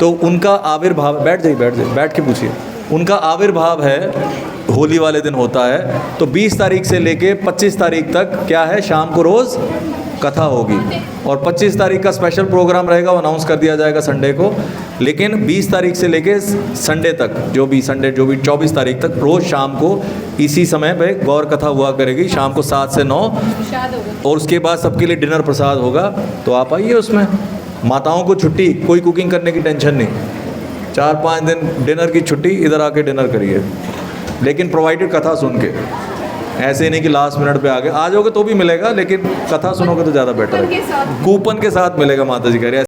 तो उनका आविर्भाव, बैठ जाइए बैठ के पूछिए, उनका आविर्भाव है होली वाले दिन होता है। तो 20 तारीख से लेके 25 तारीख तक क्या है, शाम को रोज़ कथा होगी। और 25 तारीख का स्पेशल प्रोग्राम रहेगा, वो अनाउंस कर दिया जाएगा संडे को। लेकिन 20 तारीख से लेके संडे तक, जो भी 24 तारीख तक रोज़ शाम को इसी समय पे गौर कथा हुआ करेगी, शाम को 7 से 9। और उसके बाद सबके लिए डिनर प्रसाद होगा। तो आप आइए उसमें। माताओं को छुट्टी, कोई कुकिंग करने की टेंशन नहीं, 4-5 दिन डिनर की छुट्टी, इधर आके डिनर करिए, लेकिन प्रोवाइडेड कथा सुन के। ऐसे नहीं कि लास्ट मिनट पे आ जाओगे तो भी मिलेगा, लेकिन कथा सुनोगे तो ज़्यादा बेटर है। कूपन के साथ मिलेगा, माता जी कह रही है।